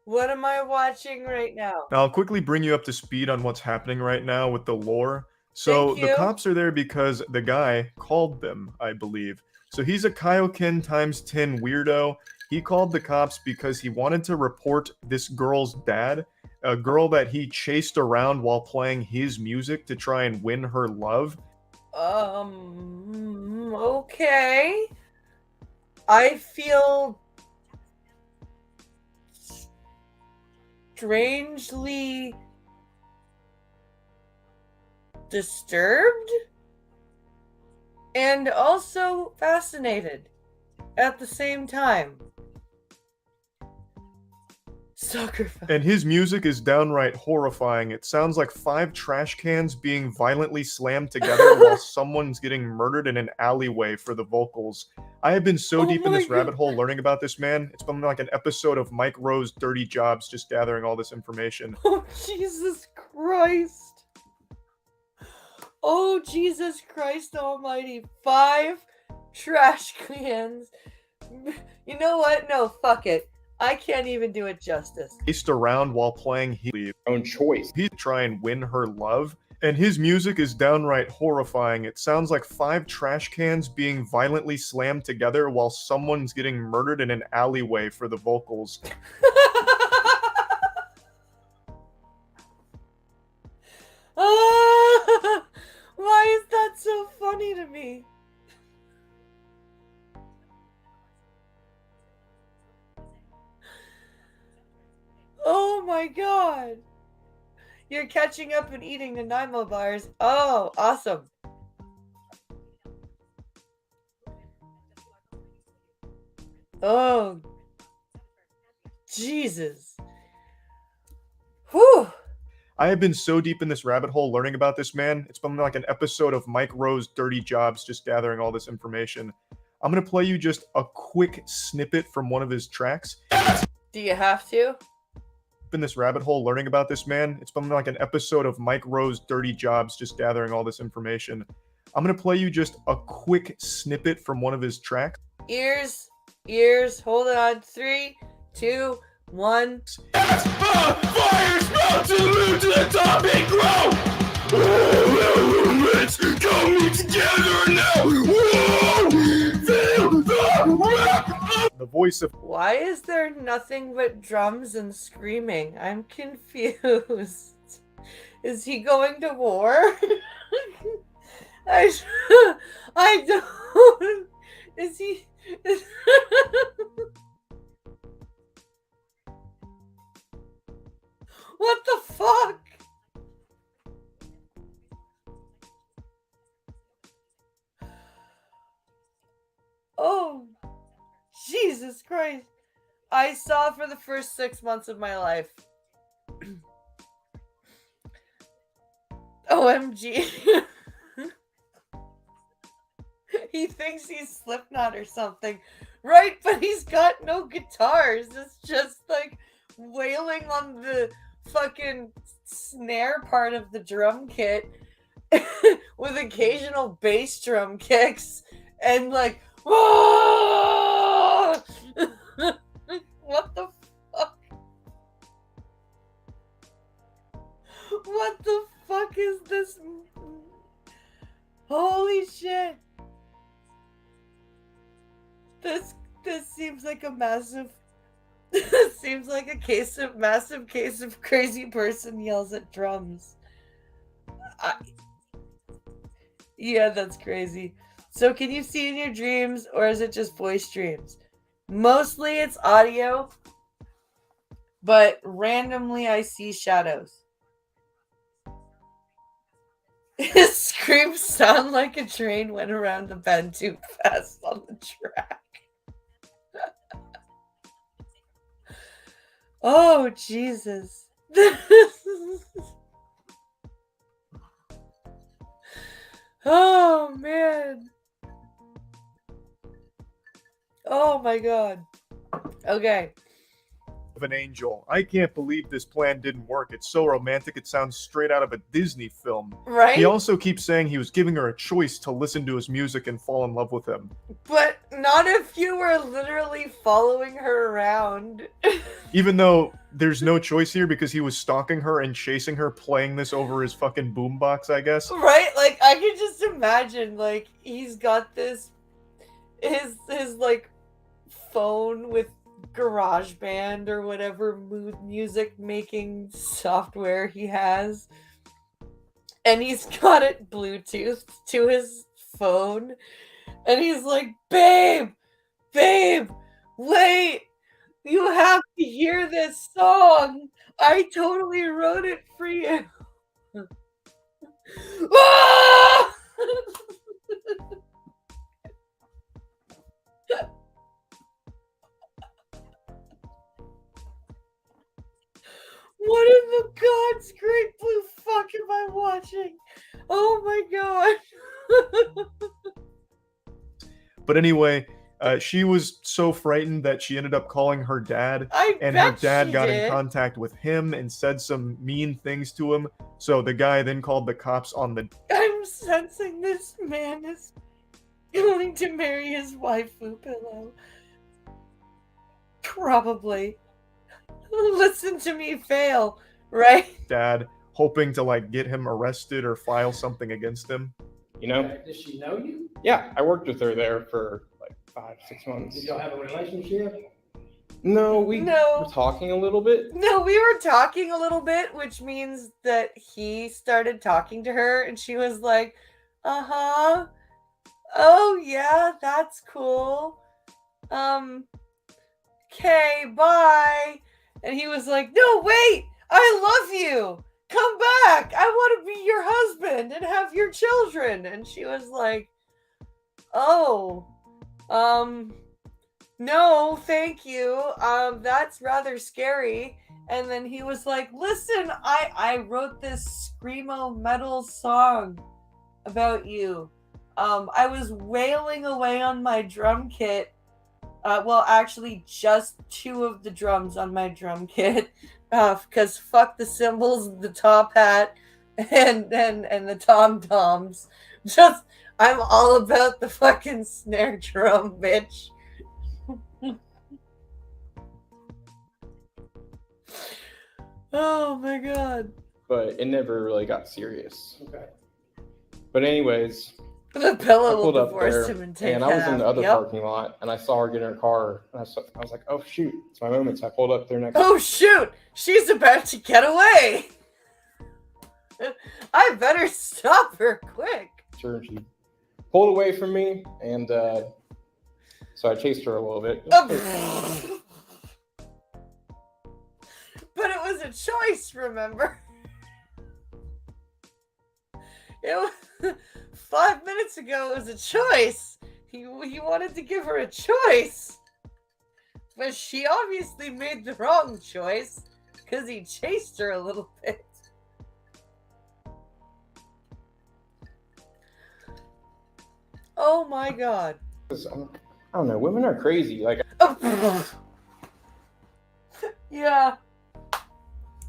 What am I watching right now? Now, I'll quickly bring you up to speed on what's happening right now with the lore. So Thank you. the cops are there because the guy called them, I believe. So he's a Kaioken times 10 weirdo. He called the cops because he wanted to report this girl's dad, a girl that he chased around while playing his music to try and win her love. Okay. I feel strangely disturbed and also fascinated at the same time. Sacrifice. And his music is downright horrifying. It sounds like 5 trash cans being violently slammed together while someone's getting murdered in an alleyway for the vocals. I have been so deep in this rabbit hole learning about this man. It's been like an episode of Mike Rowe's Dirty Jobs just gathering all this information. Oh, Jesus Christ. Oh, Jesus Christ almighty. 5 trash cans. You know what? No, fuck it. I can't even do it justice. Chased around while playing his own choice. He's trying to win her love. And his music is downright horrifying. It sounds like 5 trash cans being violently slammed together while someone's getting murdered in an alleyway for the vocals. Why is that so funny to me? Oh my god. You're catching up and eating Nanaimo bars. Oh, awesome. Oh, Jesus. Whew. I have been so deep in this rabbit hole learning about this man. It's been like an episode of Mike Rowe's Dirty Jobs just gathering all this information. I'm going to play you just a quick snippet from one of his tracks. Do you have to? In this rabbit hole learning about this man. It's been like an episode of Mike Rowe's Dirty Jobs just gathering all this information. I'm going to play you just a quick snippet from one of his tracks. Ears, hold on. 3, 2, 1. Fire's about to move to the top and grow! Let's coming together now! The voice of... Why is there nothing but drums and screaming? I'm confused. Is he going to war? I don't... Is he... What the fuck? Oh, Jesus Christ. I saw for the first 6 months of my life. OMG. He thinks he's Slipknot or something. Right, but he's got no guitars. It's just like wailing on the fucking snare part of the drum kit with occasional bass drum kicks and like, "Whoa!" What the fuck? What the fuck is this? Holy shit. This seems like a massive seems like a massive case of crazy person yells at drums. Yeah, that's crazy. So can you see in your dreams or is it just voice dreams? Mostly it's audio, but randomly I see shadows. His screams sound like a train went around the bend too fast on the track. Oh, Jesus. Oh, man. Oh, my God. Okay. Of an angel. I can't believe this plan didn't work. It's so romantic, it sounds straight out of a Disney film. Right? He also keeps saying he was giving her a choice to listen to his music and fall in love with him. But not if you were literally following her around. Even though there's no choice here because he was stalking her and chasing her, playing this over his fucking boombox, I guess. Right? Like, I can just imagine, like, he's got this, his like, phone with GarageBand or whatever music making software he has, and he's got it Bluetooth to his phone, and he's like, babe, wait, you have to hear this song. I totally wrote it for you. Ah! What in the God's great blue fuck am I watching? Oh my God. But anyway, she was so frightened that she ended up calling her dad, and her dad got in contact with him and said some mean things to him. So the guy then called the cops on the... I'm sensing this man is going to marry his waifu pillow. Probably. Listen to me fail, right? Dad, hoping to like get him arrested or file something against him. You know? Does she know you? Yeah, I worked with her there for like 5-6 months. Did y'all have a relationship? No, we No. were talking a little bit. No, we were talking a little bit, which means that he started talking to her and she was like, uh-huh. Oh yeah, that's cool. Okay, bye. And he was like, no, wait, I love you. Come back. I want to be your husband and have your children. And she was like, oh, no, thank you. That's rather scary. And then he was like, listen, I wrote this screamo metal song about you. I was wailing away on my drum kit. Well, actually, just 2 of the drums on my drum kit, because fuck the cymbals, the top hat, and the tom toms. Just, I'm all about the fucking snare drum, bitch. Oh my God. But it never really got serious. Okay. But anyways, The I pillow will pulled up divorce there, him and take and I was in the other Yep. parking lot, and I saw her get in her car, and I was like, oh shoot, it's my moment. So I pulled up there next. Oh shoot! She's about to get away! I better stop her quick. to her, and she pulled away from me, and so I chased her a little bit. But it was a choice, remember? It was, 5 minutes ago, it was a choice. He wanted to give her a choice. But she obviously made the wrong choice because he chased her a little bit. Oh my god. I don't know. Women are crazy. Like, Yeah.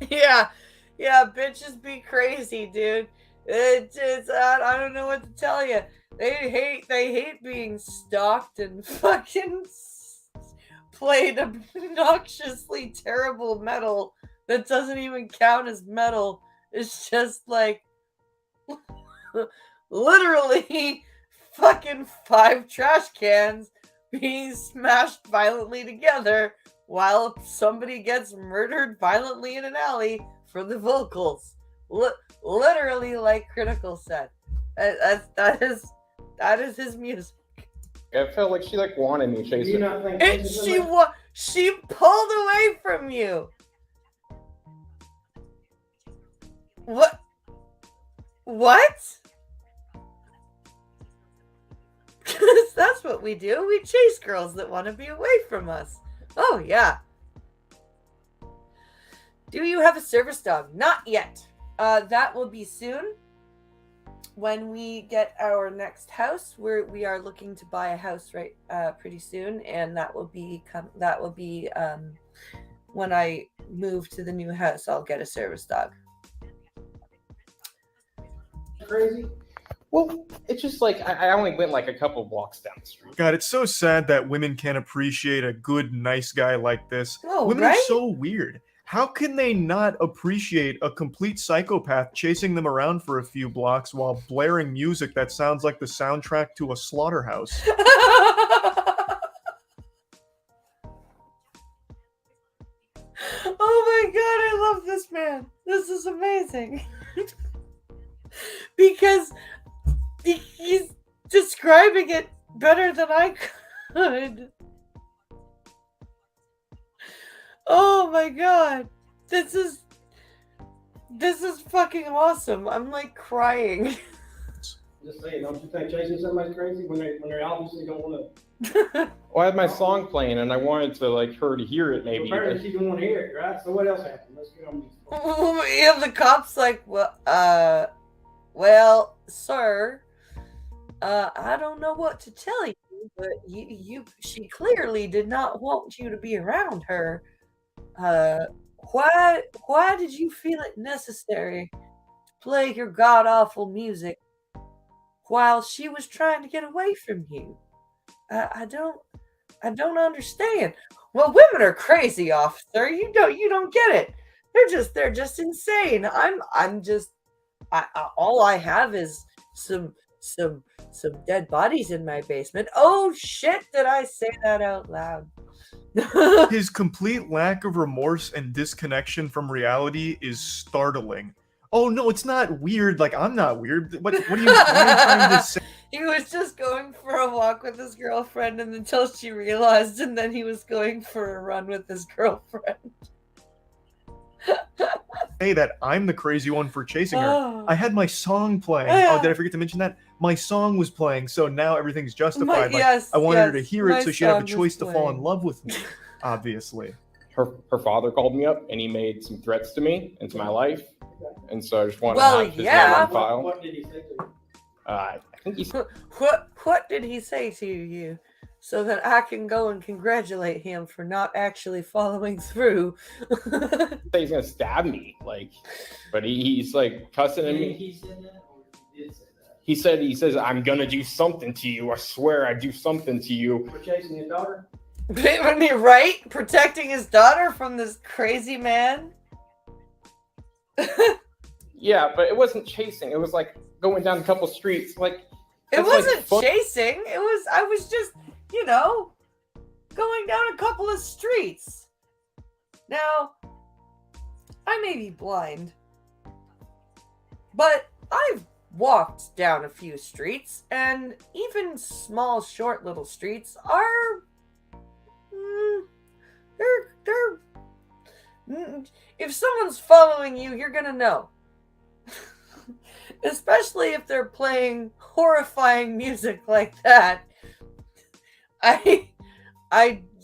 Yeah, bitches be crazy, dude. I don't know what to tell you. They hate being stalked and fucking played obnoxiously terrible metal that doesn't even count as metal. It's just like literally fucking 5 trash cans being smashed violently together while somebody gets murdered violently in an alley for the vocals. Literally, like Critical said. That is his music. I felt like she like wanted me to chase Do you her. not think And she pulled away from you. What? Because that's what we do. We chase girls that want to be away from us. Oh, yeah. Do you have a service dog? Not yet. That will be soon. When we get our next house, we are looking to buy a house pretty soon, and that will be when I move to the new house. I'll get a service dog. crazy? Well, it's just like I only went like a couple blocks down the street. God, it's so sad that women can't appreciate a good, nice guy like this. Oh, Women right? are so weird. How can they not appreciate a complete psychopath chasing them around for a few blocks while blaring music that sounds like the soundtrack to a slaughterhouse? Oh my god, I love this man. This is amazing. Because he's describing it better than I could. Oh my god. This is fucking awesome. I'm like crying. Just saying, don't you think chasing somebody's crazy when they obviously don't want to? Well, I had my song playing and I wanted to like her to hear it maybe. Apparently she didn't want to hear it, right? So what else happened? Let's get on this. Yeah, the cop's like, well, sir, I don't know what to tell you, but she clearly did not want you to be around her. Why did you feel it necessary to play your god-awful music while she was trying to get away from you? I don't understand. Well, women are crazy, officer. You don't get it. They're just insane. All I have is some dead bodies in my basement. Oh shit, did I say that out loud? His complete lack of remorse and disconnection from reality is startling. Oh no, it's not weird. Like, I'm not weird. What are you trying to say? He was just going for a walk with his girlfriend and until she realized, and then he was going for a run with his girlfriend. Say that I'm the crazy one for chasing her. Oh. I had my song playing. Yeah. Oh, did I forget to mention that? My song was playing, so now everything's justified. Yes, I wanted her to yes, hear my it so she'd have a song was choice to fall in playing. love with me, obviously. Her father called me up and he made some threats to me and to my life, and so I just wanted Well, to have his yeah. number on file. What did he say to you? I think he's What did he say to you? So that I can go and congratulate him for not actually following through. he's gonna stab me, like, but he's like cussing at me. He said that, or he did say that? He says I'm gonna do something to you. I swear I do something to you. For chasing his daughter? Right? Protecting his daughter from this crazy man? Yeah, but it wasn't chasing. It was like going down a couple streets. Like It that's, like, wasn't fun- chasing. I was just, going down a couple of streets. Now, I may be blind, but I've walked down a few streets, and even small, short little streets are, if someone's following you, you're gonna know. Especially if they're playing horrifying music like that.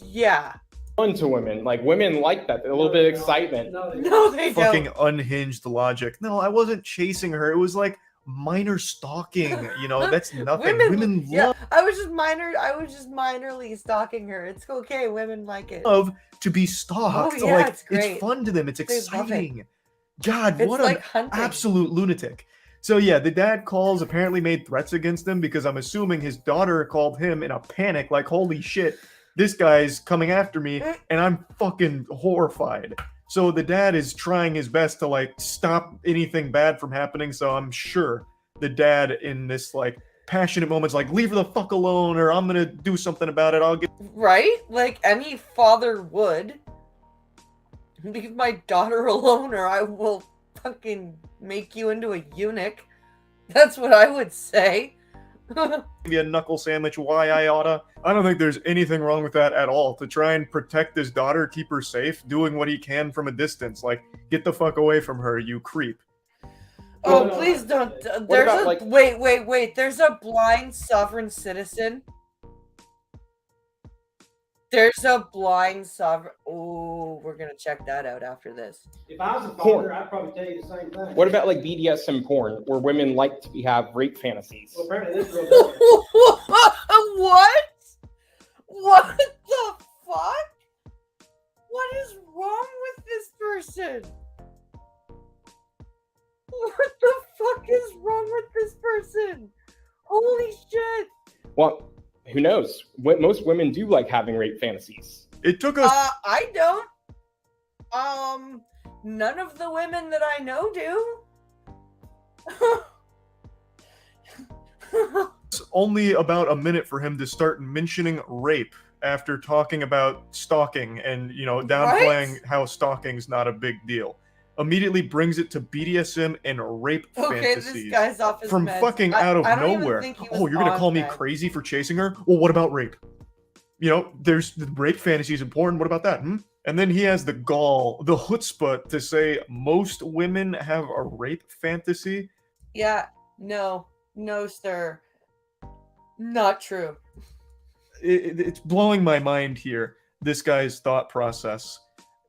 Yeah. fun to women. Like women like that, a little bit of excitement. No, they Fucking don't. unhinged logic. No, I wasn't chasing her. It was like minor stalking. You know, that's nothing. Women yeah, I was just minorly stalking her. It's okay. Women like it. love to be stalked. Oh, yeah, like it's great. fun to them. It's They love it. exciting. God, It's what like an hunting. absolute lunatic. So yeah, the dad calls, apparently made threats against him because I'm assuming his daughter called him in a panic, like, holy shit, this guy's coming after me, and I'm fucking horrified. So the dad is trying his best to like stop anything bad from happening, so I'm sure the dad in this like passionate moments like, leave her the fuck alone, or I'm gonna do something about it, I'll get Right? Like any father would. Leave my daughter alone or I will fucking make you into a eunuch. That's what I would say. you a knuckle sandwich, why I oughta. I don't think there's anything wrong with that at all. To try and protect his daughter, keep her safe, doing what he can from a distance. Like, get the fuck away from her, you creep. Oh, please don't. There's about, a like- wait. There's a blind sovereign citizen. There's a blind sovereign. Oh, we're gonna check that out after this. If I was a Porn. father, I'd probably tell you the same thing. What about like BDSM porn, where women like to have rape fantasies? Well, apparently this girl does. What? What the fuck? What is wrong with this person? What the fuck is wrong with this person? Holy shit! Well, who knows? Most women do like having rape fantasies. It took us I don't. None of the women that I know do. only about a minute for him to start mentioning rape after talking about stalking and, you know, downplaying Right? how stalking's not a big deal. Immediately brings it to BDSM and rape Okay, fantasies. this guy's off his From meds. fucking out of I don't even nowhere. think he was Oh, you're gonna on call me meds. crazy for chasing her? Well, what about rape? You know, there's the rape fantasies in porn. What about that? And then he has the gall, the chutzpah to say most women have a rape fantasy. Yeah, no, sir. Not true. It's blowing my mind here, this guy's thought process.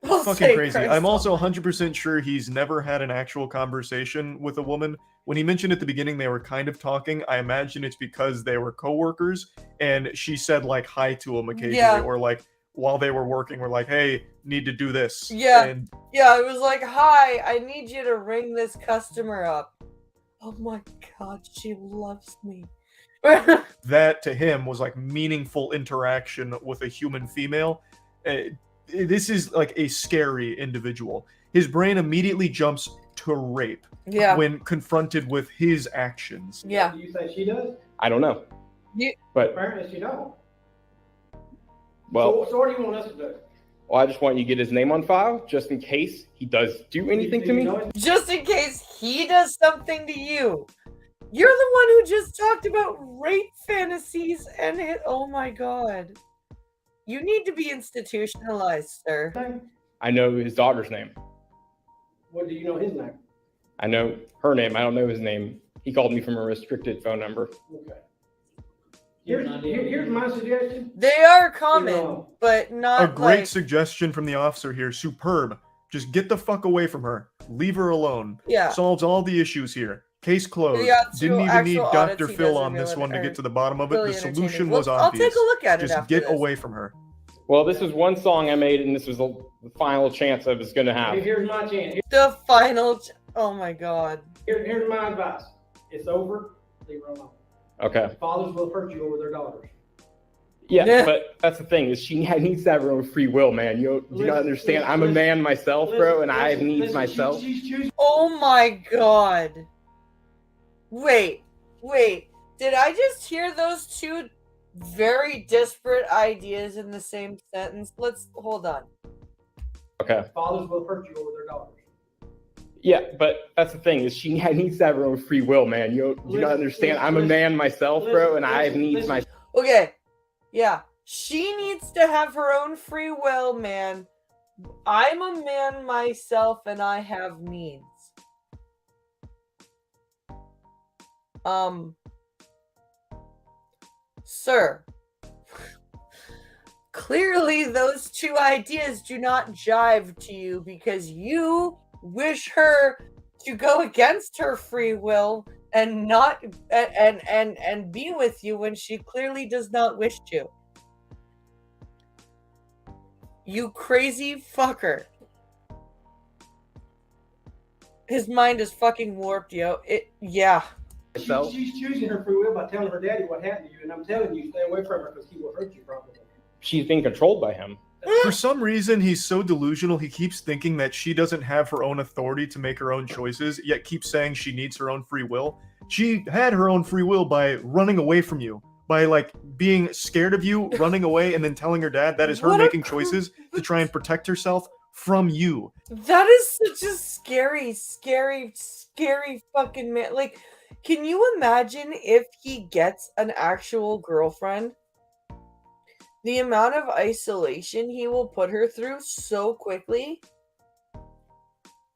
I'll Fucking say crazy. Christ I'm also almighty. 100% sure he's never had an actual conversation with a woman. When he mentioned at the beginning they were kind of talking, I imagine it's because they were coworkers and she said like hi to him occasionally, Yeah. or like while they were working were like, hey, need to do this. Yeah. And Yeah, it was like, hi, I need you to ring this customer up. Oh my god, she loves me. that to him was like meaningful interaction with a human female. This is like a scary individual. His brain immediately jumps to rape Yeah. when confronted with his actions. Yeah. Do you think she does? I don't know. You- But Apparently she don't. well, So what do you want us to do? well, I just want you to get his name on file, just in case he does do anything Do to you me. know his- Just in case he does something to you. You're the one who just talked about rape fantasies and it. Oh my god. You need to be institutionalized, sir. name? I know his daughter's name. What do you know his name? I know her name. I don't know his name. He called me from a restricted phone number. Okay. Here's my suggestion. They are common, know, but not A great like, suggestion from the officer here. Superb. Just get the fuck away from her. Leave her alone. yeah. Solves all the issues here. Case closed. The actual- Didn't even need actual Dr. audits he Phil does are on this really- one to are get to the bottom of it. really The solution entertaining. was Well, obvious. I'll take a look at it Just after get this. away from her. Well, this is one song I made, and this was the final chance I was going to have. Here's my chance. The final. Oh my god. Here's my advice. It's over. Leave her alone. Okay. Fathers will hurt you over their daughters. Yeah, Yeah. but that's the thing is she needs to have her own free will, man. You do Listen, not understand. listen, I'm a listen, man myself, bro, and I have needs myself. She's choosing. Oh my god. Wait. Did I just hear those two very disparate ideas in the same sentence? Let's hold on. Okay. Fathers will hurt you over their daughters. Yeah, but that's the thing is she needs to have her own free will, man. You do not understand. I'm a man myself, bro, and I have needs myself. Okay. Yeah. She needs to have her own free will, man. I'm a man myself and I have needs. Sir. clearly those two ideas do not jive to you because you wish her to go against her free will and not and be with you when she clearly does not wish to. You crazy fucker. His mind is fucking warped, yo. Yeah. She's choosing her free will by telling her daddy what happened to you, and I'm telling you, stay away from her because he will hurt you probably. She's being controlled by him. For some reason, he's so delusional, he keeps thinking that she doesn't have her own authority to make her own choices, yet keeps saying she needs her own free will. She had her own free will by running away from you, by like being scared of you, running away, and then telling her dad that is her making choices to try and protect herself from you. That is such a scary, scary, scary fucking man. Like, can you imagine if he gets an actual girlfriend? The amount of isolation he will put her through so quickly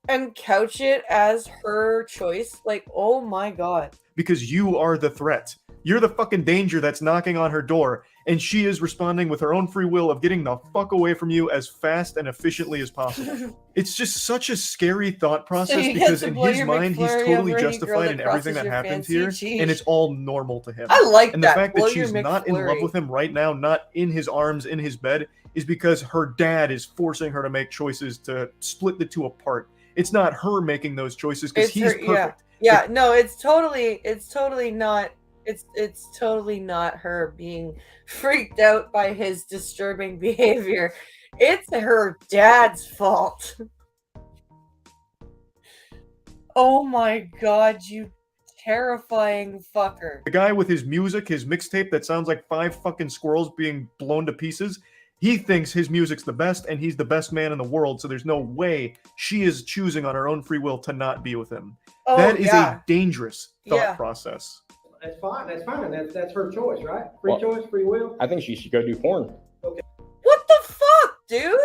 and couch it as her choice. Like, oh my god. Because you are the threat. You're the fucking danger that's knocking on her door, and she is responding with her own free will of getting the fuck away from you as fast and efficiently as possible. It's just such a scary thought process because in his mind, he's totally justified in everything that happens here, and it's all normal to him. I like and that. And the fact that she's not in love with him right now, not in his arms, in his bed, is because her dad is forcing her to make choices to split the two apart. It's not her making those choices because he's perfect. Yeah, no, it's totally not. It's totally not her being freaked out by his disturbing behavior. It's her dad's fault. Oh my god, you terrifying fucker. The guy with his music, his mixtape that sounds like 5 fucking squirrels being blown to pieces, he thinks his music's the best and he's the best man in the world, so there's no way she is choosing on her own free will to not be with him. Oh, that is a dangerous thought process. That's fine. That's her choice, right? Free choice, free will. I think she should go do porn. Okay. What the fuck, dude?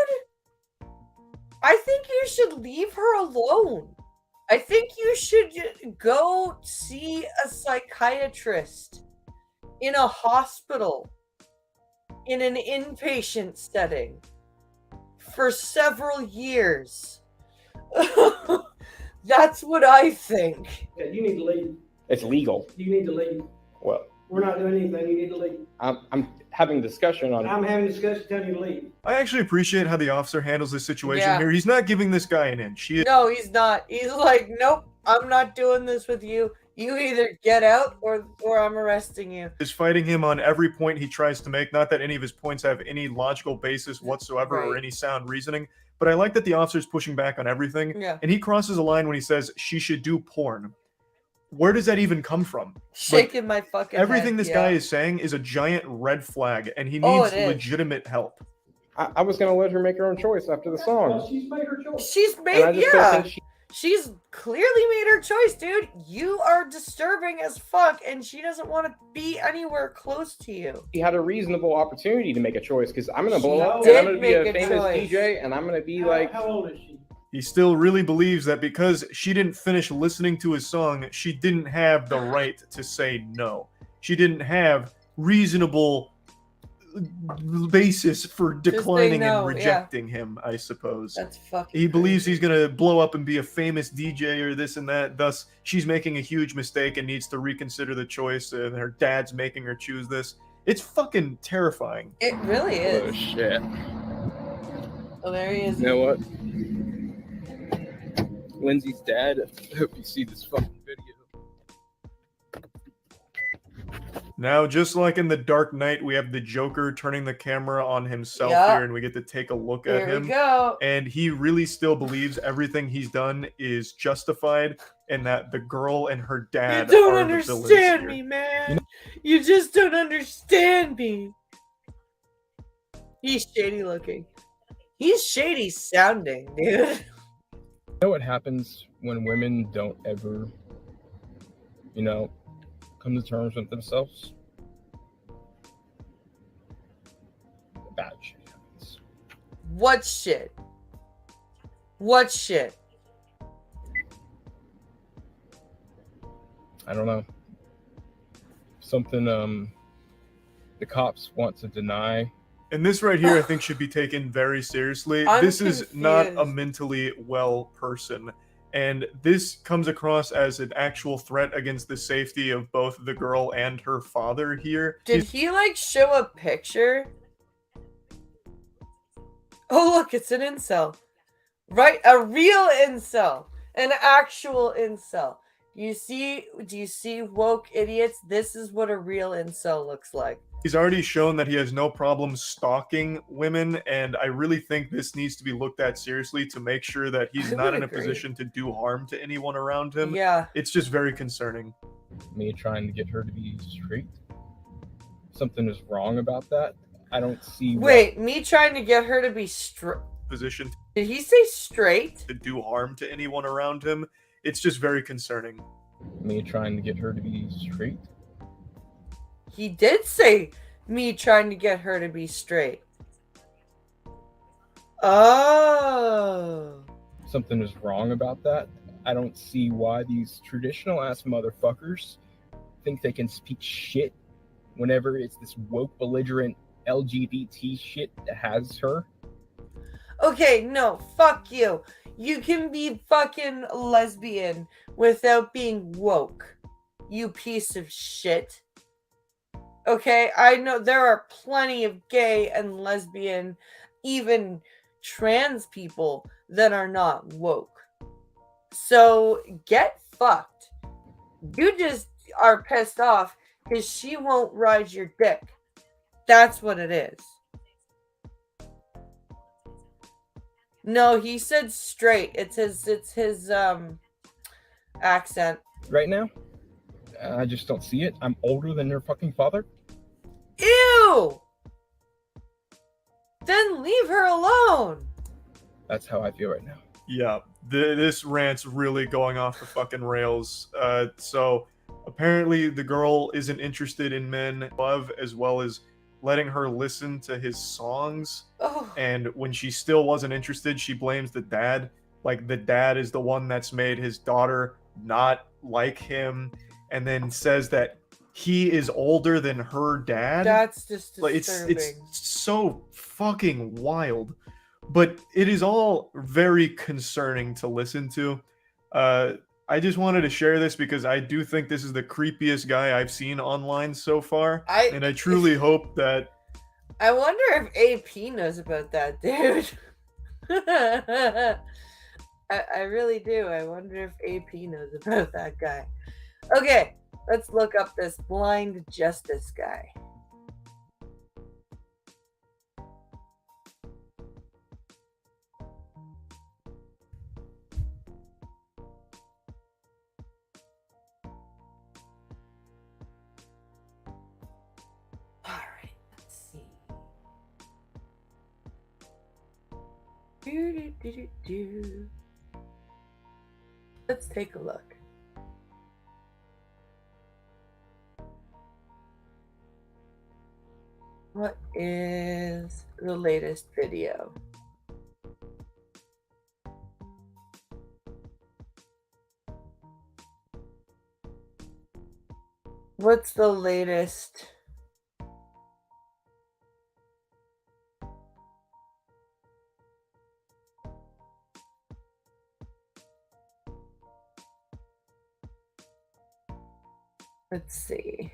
I think you should leave her alone. I think you should go see a psychiatrist in a hospital, in an inpatient setting, for several years. That's what I think. Okay, you need to leave. It's legal. You need to leave. Well, we're not doing anything. You need to leave. I'm having a discussion on. I'm having a discussion telling you to leave. I actually appreciate how the officer handles this situation here. He's not giving this guy an inch. No, he's not. He's like, nope, I'm not doing this with you. You either get out or I'm arresting you. Is fighting him on every point he tries to make. Not that any of his points have any logical basis whatsoever or any sound reasoning. But I like that the officer's pushing back on everything. Yeah. And he crosses a line when he says she should do porn. Where does that even come from? Shaking my fucking everything head, this guy is saying is a giant red flag, and he needs legitimate help. I was going to let her make her own choice after the song. Well, she's made her choice. She's made, she's clearly made her choice, dude. You are disturbing as fuck, and she doesn't want to be anywhere close to you. She had a reasonable opportunity to make a choice because I'm going to blow up, and I'm going to be a famous DJ, and I'm going to be like. How old is she? He still really believes that because she didn't finish listening to his song, she didn't have the right to say no. She didn't have reasonable basis for declining and rejecting him, I suppose. That's fucking He believes he's going to blow up and be a famous DJ or this and that. Thus, she's making a huge mistake and needs to reconsider the choice, and her dad's making her choose this. It's fucking terrifying. It really is. Oh, shit. Oh, there he is. You know what? Lindsay's dad. I hope you see this fucking video. Now, just like in The Dark Knight, we have the Joker turning the camera on himself here, and we get to take a look at him. Here we go. And he really still believes everything he's done is justified, and that the girl and her dad You don't are understand me, man. You just don't understand me. He's shady looking. He's shady sounding, dude. You know what happens when women don't ever, come to terms with themselves? Bad shit happens. What shit? What shit? I don't know. Something the cops want to deny And this right here, I think, should be taken very seriously. I'm This is not a confused. mentally well person. And this comes across as an actual threat against the safety of both the girl and her father here. Did he like show a picture? Oh look, it's an incel. Right? A real incel. An actual incel. Do you see woke idiots? This is what a real incel looks like. He's already shown that he has no problem stalking women, and I really think this needs to be looked at seriously to make sure that he's I not would in a agree. position to do harm to anyone around him. Yeah. It's just very concerning. Me trying to get her to be straight. Something is wrong about that. I don't see. Wait, me trying to get her to be straight. Position Did he say straight? to do harm to anyone around him. It's just very concerning. Me trying to get her to be straight. He did say me trying to get her to be straight. Oh. Something is wrong about that. I don't see why these traditional ass motherfuckers think they can speak shit whenever it's this woke belligerent LGBT shit that has her. Okay, no, fuck you. You can be fucking lesbian without being woke. You piece of shit. Okay, I know there are plenty of gay and lesbian, even trans people that are not woke. So get fucked. You just are pissed off because she won't ride your dick. That's what it is. No, he said straight. It's his accent. Right now, I just don't see it. I'm older than her fucking father. Ew! Then leave her alone. That's how I feel right now. Yeah, this rant's really going off the fucking rails. So apparently the girl isn't interested in men love, as well as letting her listen to his songs. Oh. And when she still wasn't interested, she blames the dad. Like the dad is the one that's made his daughter not like him, and then says that he is older than her dad. That's just like disturbing. it's so fucking wild. But it is all very concerning to listen to. I just wanted to share this because I do think this is the creepiest guy I've seen online so far. And I truly hope that... I wonder if AP knows about that, dude. I really do. I wonder if AP knows about that guy. Okay, let's look up this blind justice guy. Let's take a look. What is the latest video? What's the latest? Let's see.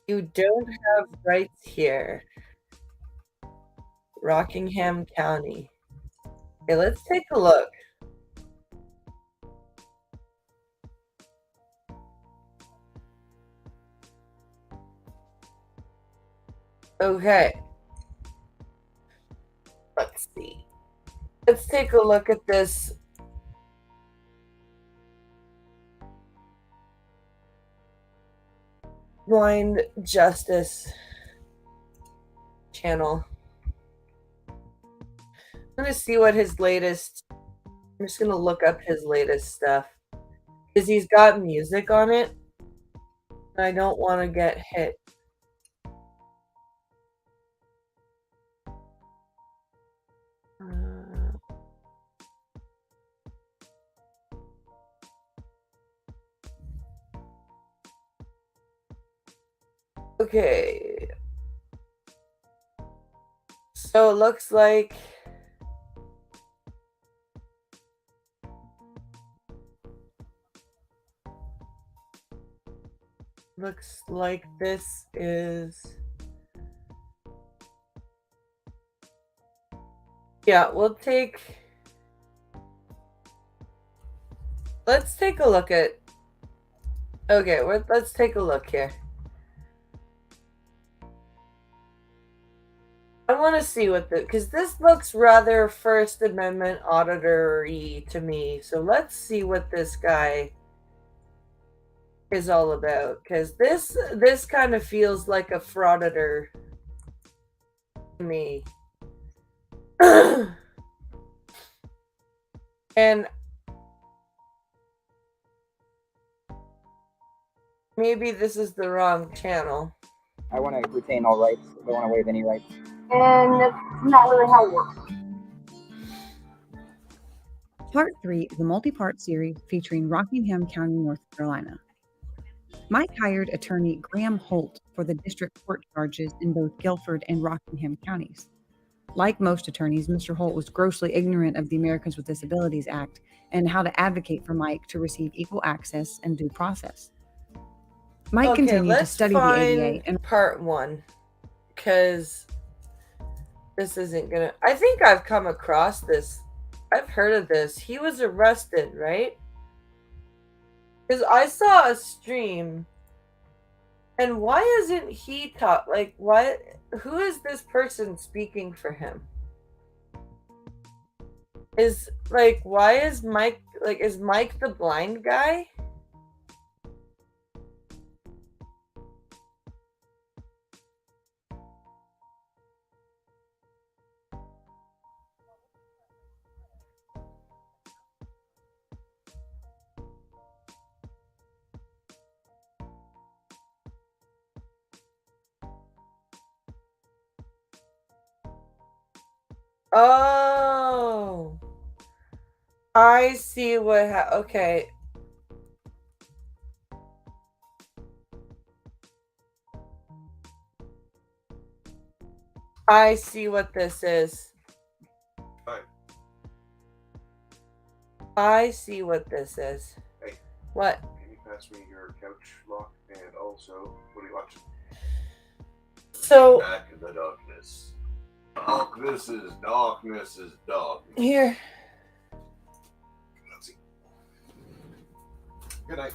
You don't have rights here. Rockingham County. Okay, let's take a look. Okay. Let's see. Let's take a look at this. Blind Justice channel. I'm gonna see what his latest. I'm just gonna look up his latest stuff because he's got music on it. And I don't want to get hit. Okay. So it looks like this is, yeah, let's take a look at, okay, let's take a look here. I want to see what because this looks rather First Amendment auditor-y to me. So let's see what this guy is all about. Because this kind of feels like a frauditor to me. And maybe this is the wrong channel. I want to retain all rights. I don't want to waive any rights. And that's not really how it works. Part 3 is a multi-part series featuring Rockingham County, North Carolina. Mike hired attorney Graham Holt for the district court charges in both Guilford and Rockingham counties. Like most attorneys, Mr. Holt was grossly ignorant of the Americans with Disabilities Act and how to advocate for Mike to receive equal access and due process. Mike continued to study the ADA and part 1, because this isn't gonna, I think I've come across this. I've heard of this. He was arrested, right? Because I saw a stream, and why isn't he like, what? Who is this person speaking for him? Is like, why is Mike, like, is Mike the blind guy? Oh, I see what okay. I see what this is. Hi. I see what this is. Hey. What? Can you pass me your couch lock? And also, what are you watching? So Back in the darkness. Darkness is darkness is darkness. Here. Let's see. Good night.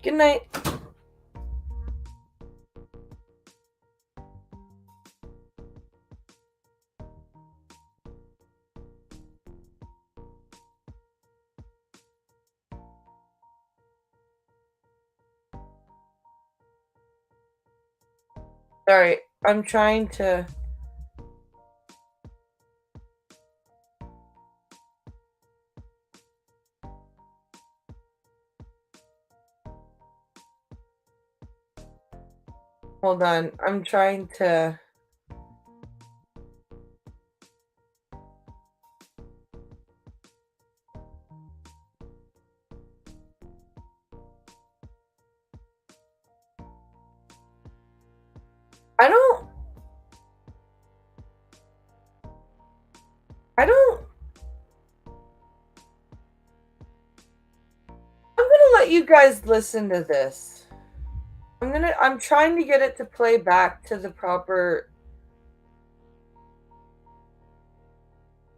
Good night. Sorry, I'm trying to. Hold on, I'm trying to. I don't. I'm gonna let you guys listen to this. I'm trying to get it to play back to the proper.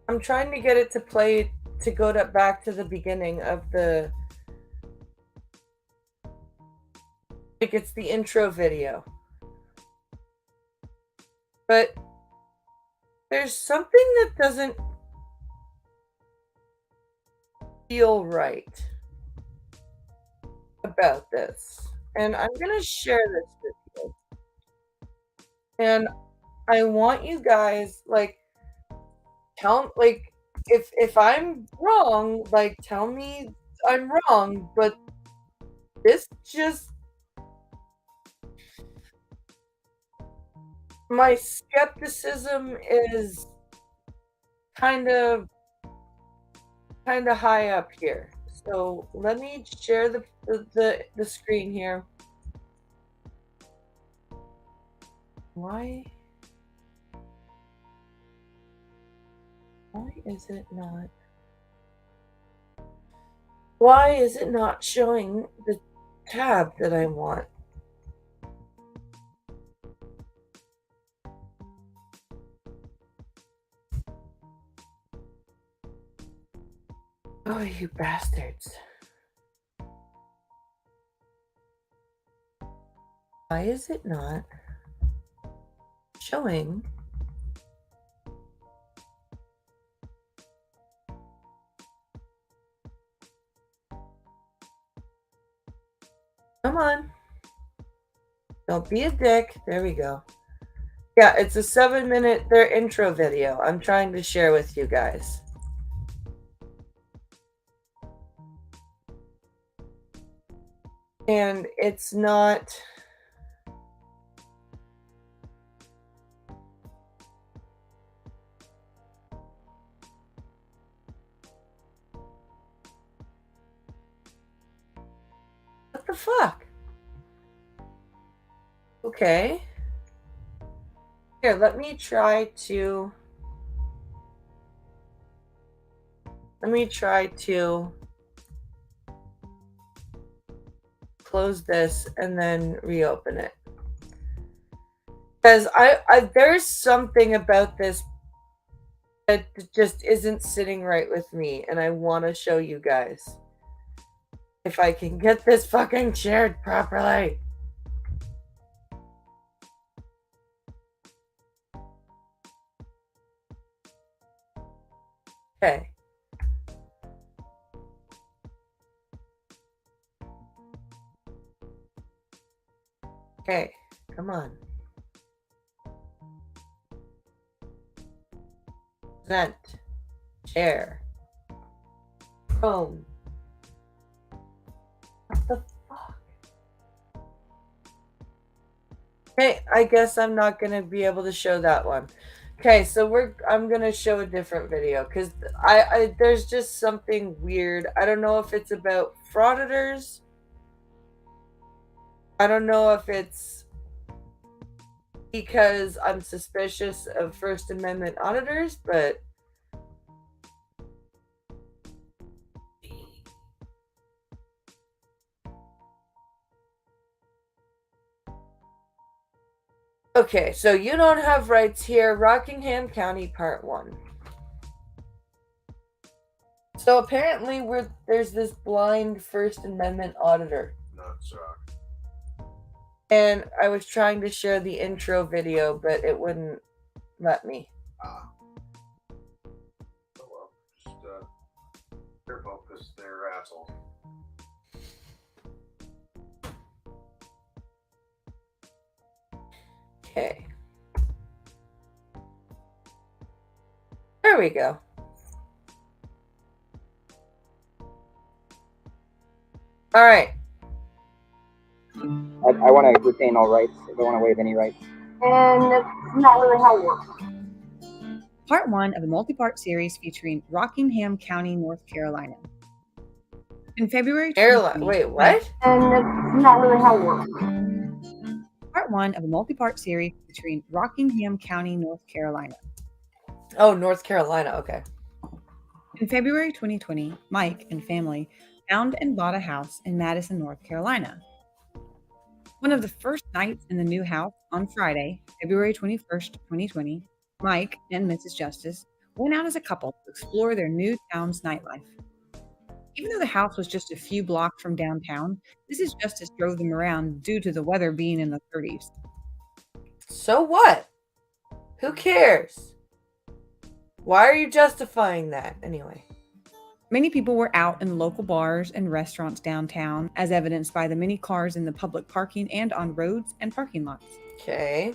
I'm trying to get it to play to go back to the beginning of the. Like it's the intro video. But there's something that doesn't feel right about this. And I'm going to share this with you. And I want you guys, like, if I'm wrong, like, tell me I'm wrong, but this just, my skepticism is kind of high up here. So let me share the screen here. Why is it not? Why is it not showing the tab that I want? Oh, you bastards. Why is it not showing? Come on. Don't be a dick. There we go. Yeah, it's a 7-minute their intro video I'm trying to share with you guys. And it's not... What the fuck? Okay. Here, let me try to close this and then reopen it. Because there's something about this that just isn't sitting right with me, and I want to show you guys. If I can get this fucking shared properly. Okay. Okay, come on. Present. Share. Chrome. What the fuck? Okay, I guess I'm not gonna be able to show that one. Okay, so I'm gonna show a different video because I there's just something weird. I don't know if it's about frauditors. I don't know if it's because I'm suspicious of First Amendment auditors, but okay, so you don't have rights here, Rockingham County, Part 1. So apparently there's this blind First Amendment auditor. Nuts rock. And I was trying to share the intro video, but it wouldn't let me. Oh well, just they're both because they're assholes. Okay. There we go. All right. I want to retain all rights. I don't want to waive any rights. And that's not really how it works. Part 1 of a multi-part series featuring Rockingham County, North Carolina. In February 2020, Wait, what? And that's not really how it works. Part 1 of a multi-part series featuring Rockingham County, North Carolina. Oh, North Carolina, okay. In February 2020, Mike and family found and bought a house in Madison, North Carolina. One of the first nights in the new house on Friday, February 21st, 2020, Mike and Mrs. Justice went out as a couple to explore their new town's nightlife. Even though the house was just a few blocks from downtown, Mrs. Justice drove them around due to the weather being in the 30s. So what? Who cares? Why are you justifying that anyway? Many people were out in local bars and restaurants downtown, as evidenced by the many cars in the public parking and on roads and parking lots. Okay.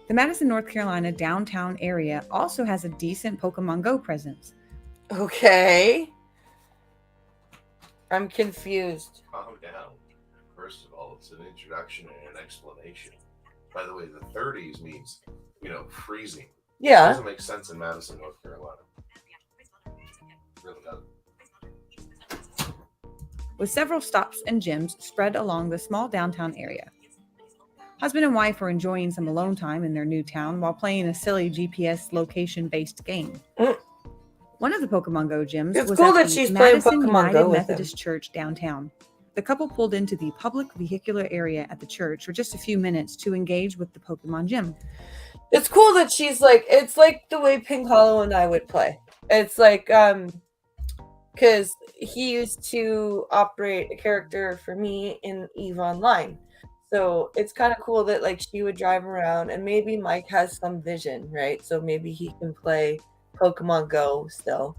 The Madison, North Carolina downtown area also has a decent Pokemon Go presence. Okay. I'm confused. Calm down. First of all, it's an introduction and an explanation. By the way, the 30s means, freezing. Yeah. It doesn't make sense in Madison, North Carolina. It really doesn't. With several stops and gyms spread along the small downtown area. Husband and wife are enjoying some alone time in their new town while playing a silly GPS location-based game. One of the Pokemon Go gyms It's was cool at that the she's playing Madison Pokemon United Go with Methodist Church downtown. The couple pulled into the public vehicular area at the church for just a few minutes to engage with the Pokemon gym. It's cool that she's like, it's like the way Pink Hollow and I would play. It's like, because he used to operate a character for me in EVE Online. So it's kind of cool that like she would drive around, and maybe Mike has some vision, right? So maybe he can play Pokemon Go still.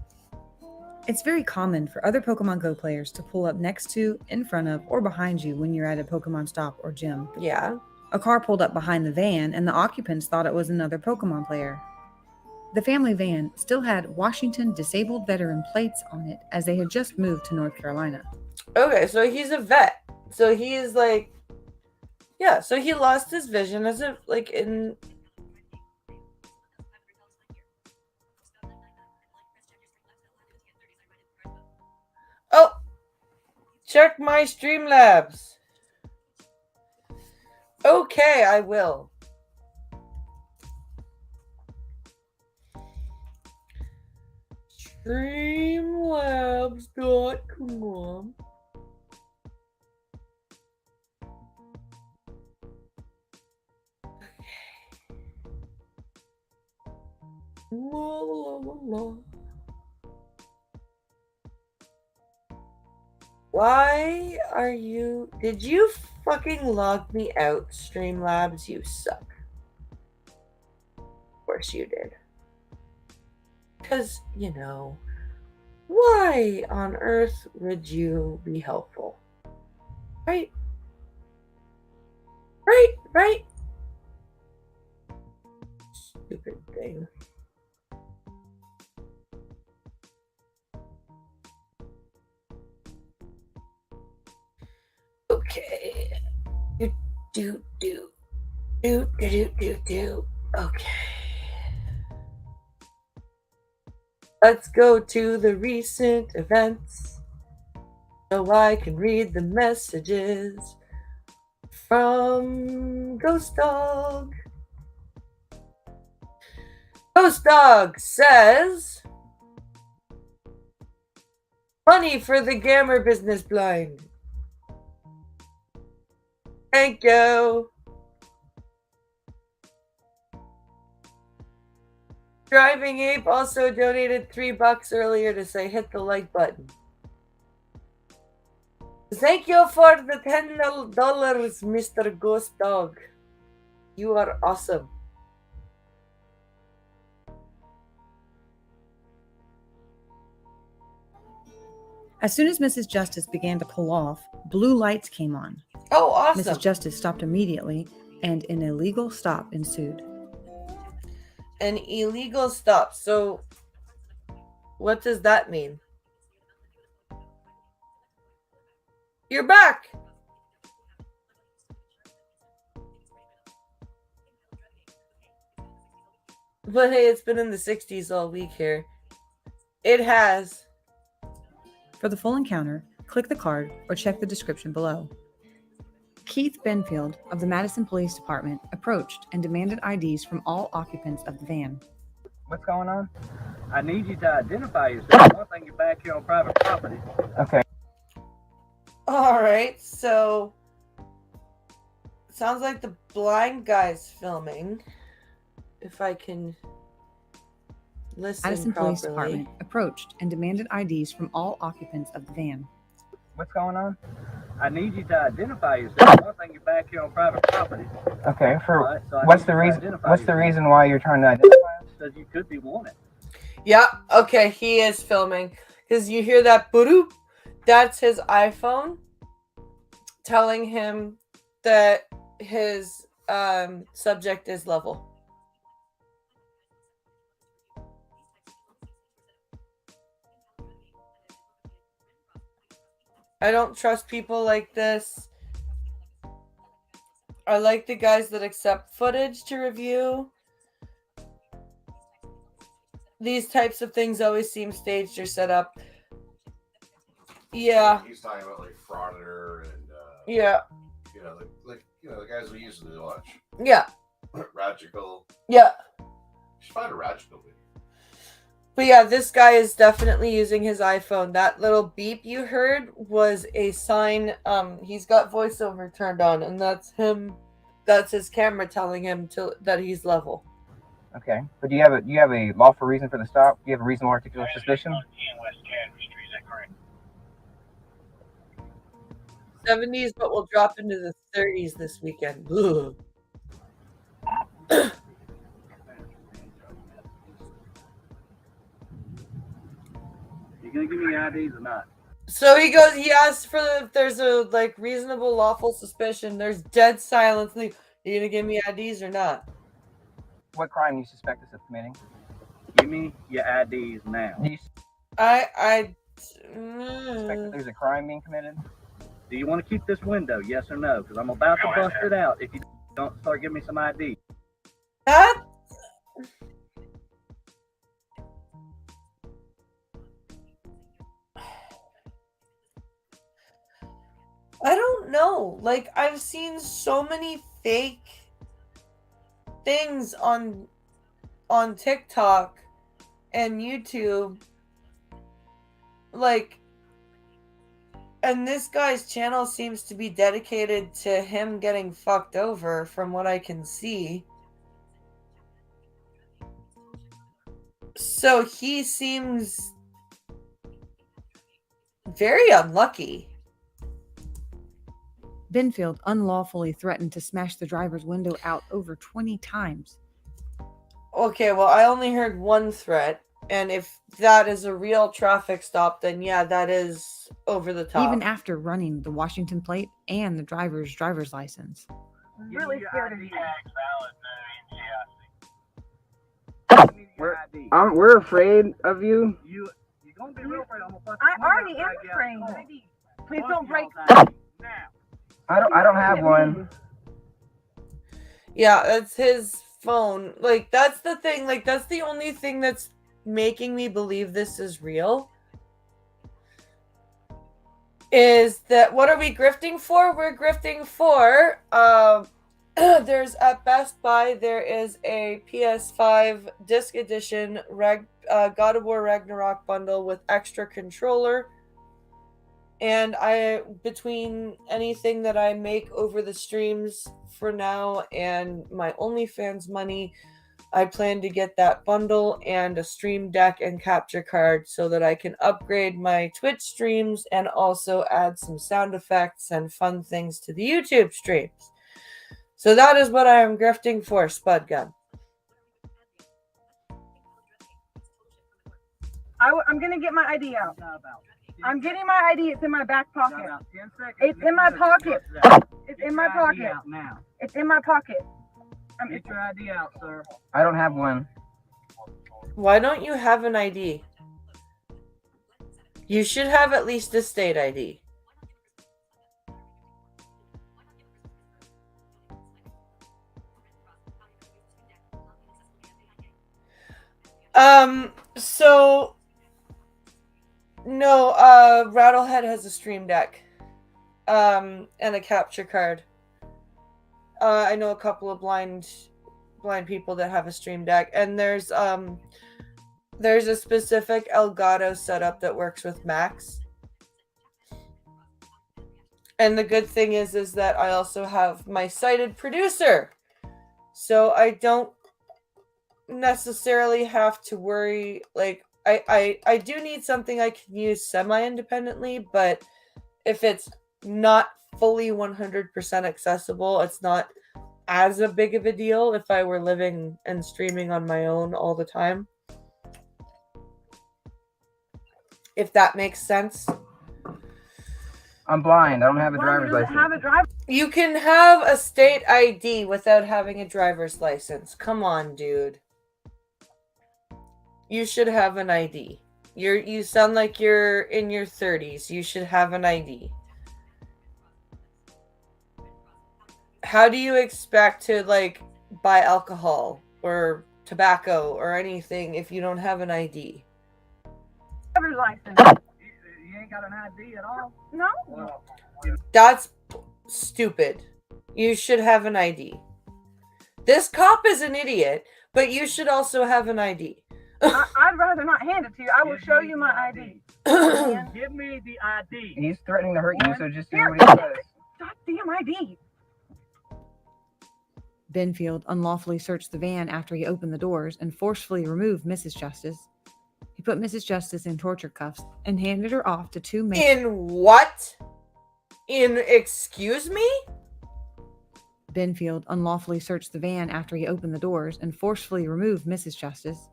It's very common for other Pokemon Go players to pull up next to, in front of, or behind you when you're at a Pokemon stop or gym. Yeah. A car pulled up behind the van, and the occupants thought it was another Pokemon player. The family van still had Washington Disabled Veteran plates on it, as they had just moved to North Carolina. Okay, so he's a vet. So he's like, yeah, so he lost his vision as a, like, in... Oh! Check my Streamlabs. Okay, I will. Streamlabs.com. La, la, la, la. Why are you... Did you fucking log me out, Streamlabs? You suck. Of course you did. Because, you know, why on earth would you be helpful? Right? Right? Stupid thing. Okay. Do. Okay. Let's go to the recent events so I can read the messages from Ghost Dog. Ghost Dog says, money for the Gammer business blind. Thank you. Driving Ape also donated $3 earlier to say hit the like button. Thank you for the $10, Mr. Ghost Dog. You are awesome. As soon as Mrs. Justice began to pull off, blue lights came on. Oh, awesome. Mrs. Justice stopped immediately, and an illegal stop ensued. An illegal stop. So, what does that mean? You're back! But hey, it's been in the 60s all week here. It has. For the full encounter, click the card or check the description below. Keith Benfield of the Madison Police Department approached and demanded IDs from all occupants of the van. What's going on? I need you to identify yourself. One thing, you're back here on private property. Okay. Alright, so... sounds like the blind guy's filming. If I can listen Madison properly. Police Department approached and demanded IDs from all occupants of the van. What's going on? I need you to identify yourself. One thing, you're back here on private property. Okay. For Right, so what's the reason? What's the reason why you're trying to identify us? Because you could be wanted. Yeah, okay, he is filming. Because you hear that boop? That's his iPhone telling him that his subject is level. I don't trust people like this. I like the guys that accept footage to review. These types of things always seem staged or set up. Yeah. He's talking about like frauditor and yeah. You know, like You know, the guys we used to watch. Yeah. Radical. Yeah. You should find a Radical video. But yeah, this guy is definitely using his iPhone. That little beep you heard was a sign. He's got voiceover turned on, and that's him. That's his camera telling him that he's level. Okay, but do you have a lawful reason for the stop? Do you have a reasonable articulable suspicion? 70s, but we'll drop into the 30s this weekend. Ugh. You gonna give me IDs or not? So he asks for if there's a like reasonable lawful suspicion. There's dead silence. You gonna give me IDs or not? What crime do you suspect us of committing? Give me your IDs now. Do you I suspect that there's a crime being committed? Do you want to keep this window, yes or no? Because I'm about to bust it out if you don't start giving me some ID. That I don't know. Like, I've seen so many fake things on TikTok and YouTube. Like, and this guy's channel seems to be dedicated to him getting fucked over from what I can see. So he seems very unlucky. Benfield unlawfully threatened to smash the driver's window out over 20 times. Okay, well, I only heard one threat, and if that is a real traffic stop, then yeah, that is over the top. Even after running the Washington plate and the driver's license. I'm really scared of you. We're afraid of you. You're gonna be real afraid. I'm gonna bust I the already window am out. afraid. Please don't break. Now. I don't have one. Yeah, that's his phone. Like, that's the thing. Like, that's the only thing that's making me believe this is real. Is that what are we grifting for? We're grifting for there's at Best Buy there is a PS5 disc edition God of War Ragnarok bundle with extra controller. And between anything that I make over the streams for now and my OnlyFans money, I plan to get that bundle and a stream deck and capture card so that I can upgrade my Twitch streams and also add some sound effects and fun things to the YouTube streams. So that is what I am grifting for, Spud Gun. I'm gonna get my ID out. I'm getting my ID. It's in my back pocket. About 10 seconds. It's in my pocket. It's Get in my your ID pocket. out now. It's in my pocket. Get your ID out, sir. I don't have one. Why don't you have an ID? You should have at least a state ID. So no, Rattlehead has a stream deck. And a capture card. I know a couple of blind people that have a stream deck, and there's a specific Elgato setup that works with Macs. And the good thing is that I also have my sighted producer, so I don't necessarily have to worry. Like, I do need something I can use semi-independently, but if it's not fully 100% accessible, it's not as a big of a deal if I were living and streaming on my own all the time. If that makes sense. I'm blind. I don't have a driver's license. You can have a state ID without having a driver's license. Come on, dude. You should have an ID. You sound like you're in your 30s. You should have an ID. How do you expect to, like, buy alcohol or tobacco or anything if you don't have an ID? Driver's license. You ain't got an ID at all? No. Well, That's stupid. You should have an ID. This cop is an idiot, but you should also have an ID. I'd rather not hand it to you. I will show you my ID. Give me the ID. He's threatening to hurt you, so just do what he says. Goddamn ID. Benfield unlawfully searched the van after he opened the doors and forcefully removed Mrs. Justice. He put Mrs. Justice in torture cuffs and handed her off to two men. In what? In excuse me? Benfield unlawfully searched the van after he opened the doors and forcefully removed Mrs. Justice.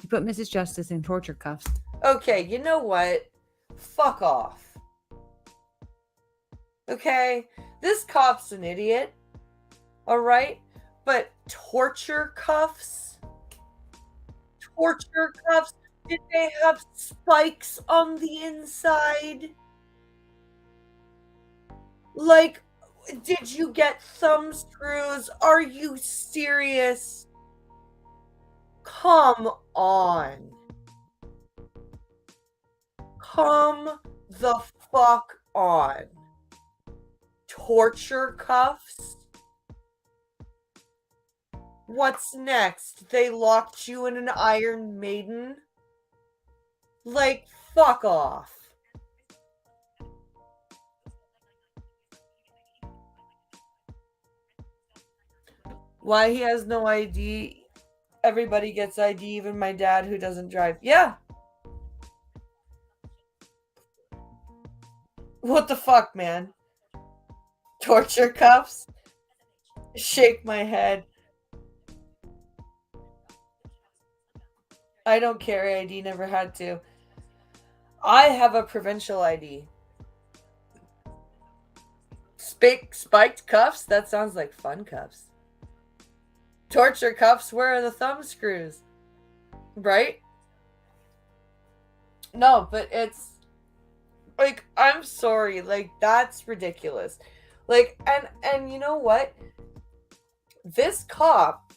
He put Mrs. Justice in torture cuffs. Okay, you know what? Fuck off. Okay? This cop's an idiot. Alright? But torture cuffs? Torture cuffs? Did they have spikes on the inside? Like, did you get thumb screws? Are you serious? Come on. Come the fuck on. Torture cuffs? What's next? They locked you in an Iron Maiden? Like, fuck off. Why he has no ID? Everybody gets ID, even my dad who doesn't drive. Yeah. What the fuck, man? Torture cuffs? Shake my head. I don't carry ID, never had to. I have a provincial ID. Spiked cuffs? That sounds like fun cuffs. Torture cuffs, where are the thumb screws? Right? No, but it's like, I'm sorry, like, that's ridiculous. Like, and you know what? This cop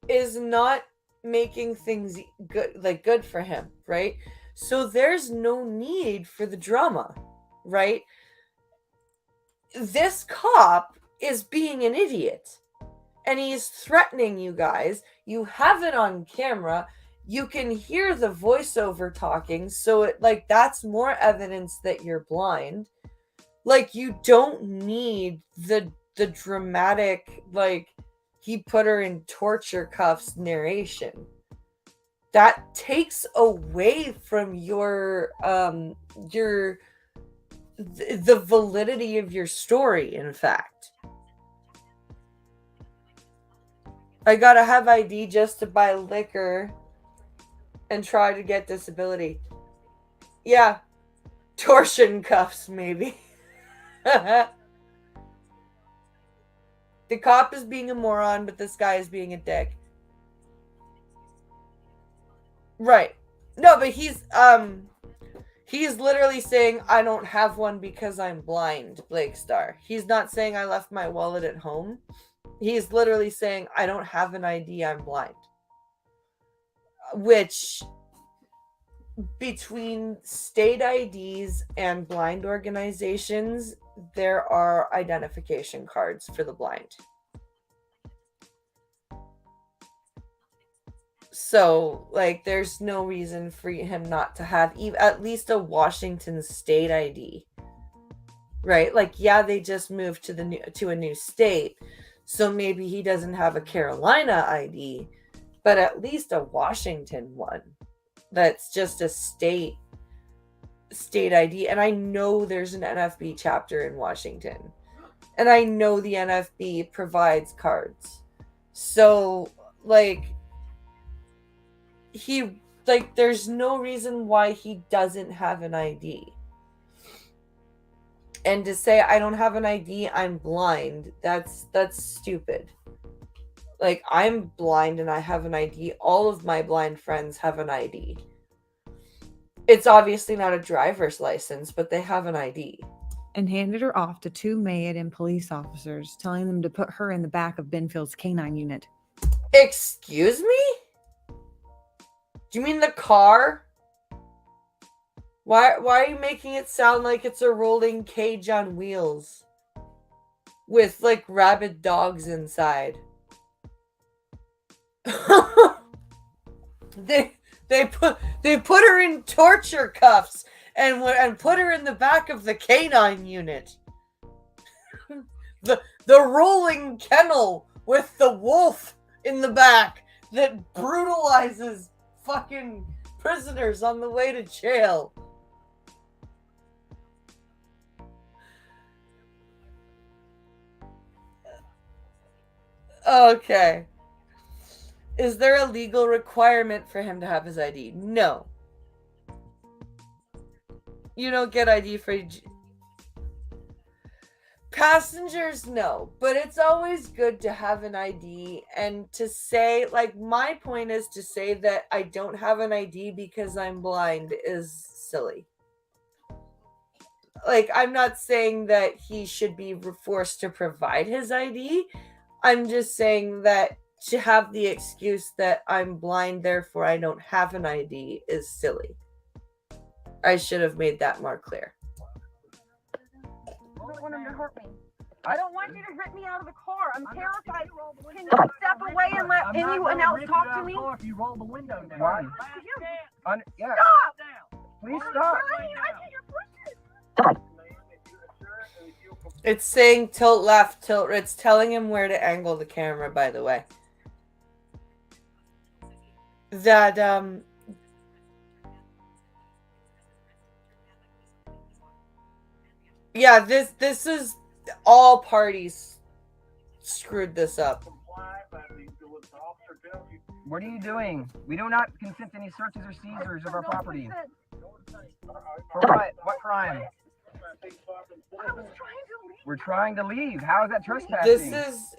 is not making things good for him, right? So there's no need for the drama, right? This cop is being an idiot. And he's threatening you guys. You have it on camera. You can hear the voiceover talking. So it, like, that's more evidence that you're blind. Like, you don't need the dramatic, like, he put her in torture cuffs narration. That takes away from the validity of your story, in fact. I gotta have ID just to buy liquor and try to get disability. Yeah. Torsion cuffs, maybe. The cop is being a moron, but this guy is being a dick. Right. No, but he's literally saying, I don't have one because I'm blind, Blake Star. He's not saying I left my wallet at home. He's literally saying, I don't have an ID, I'm blind. Which, between state IDs and blind organizations, there are identification cards for the blind. So, like, there's no reason for him not to have at least a Washington state ID. Right? Like, yeah, they just moved to a new state. So maybe he doesn't have a Carolina ID, but at least a Washington one. That's just a state ID. And I know there's an NFB chapter in Washington. And I know the NFB provides cards. So, like, there's no reason why he doesn't have an ID. And to say, I don't have an ID, I'm blind, that's stupid. Like, I'm blind and I have an ID. All of my blind friends have an ID. It's obviously not a driver's license, but they have an ID. And handed her off to two Mayodan police officers, telling them to put her in the back of Benfield's canine unit. Excuse me? Do you mean the car? Why are you making it sound like it's a rolling cage on wheels? with like rabid dogs inside. They put her in torture cuffs and put her in the back of the canine unit. the rolling kennel with the wolf in the back that brutalizes fucking prisoners on the way to jail. Okay. Is there a legal requirement for him to have his ID? No. You don't get ID for passengers, no. But it's always good to have an ID and to say, like, my point is to say that I don't have an ID because I'm blind is silly. Like, I'm not saying that he should be forced to provide his ID. I'm just saying that to have the excuse that I'm blind, therefore I don't have an ID is silly. I should have made that more clear. I don't want him to hurt me. I don't want you to hit me out of the car. I'm terrified. Can you step away and let anyone else talk to me? If you roll the window down. Why? Yeah. Stop! Please stop. I can't push it. It's saying tilt left, tilt. It's telling him where to angle the camera, by the way. That, yeah, this is all parties screwed this up. What are you doing? We do not consent to any searches or seizures of our property. For what? What crime? We're trying to leave. How is that trespassing? This is,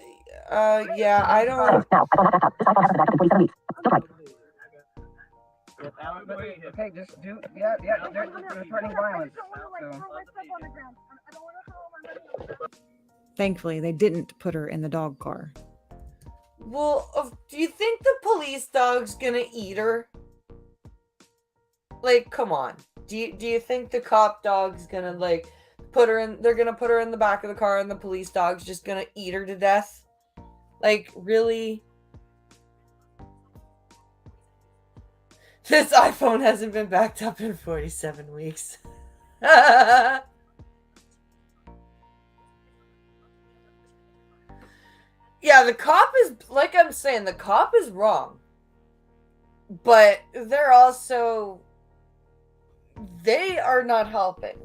yeah, I don't. Okay, just do, yeah, they're threatening violence. So. Thankfully, they didn't put her in the dog car. Well, do you think the police dog's gonna eat her? Like, come on. Do you think the cop dog's gonna, like, put her in, they're gonna put her in the back of the car and the police dog's just gonna eat her to death? Like, really? This iPhone hasn't been backed up in 47 weeks. Yeah, the cop is, like I'm saying, the cop is wrong. But they're also, they are not helping.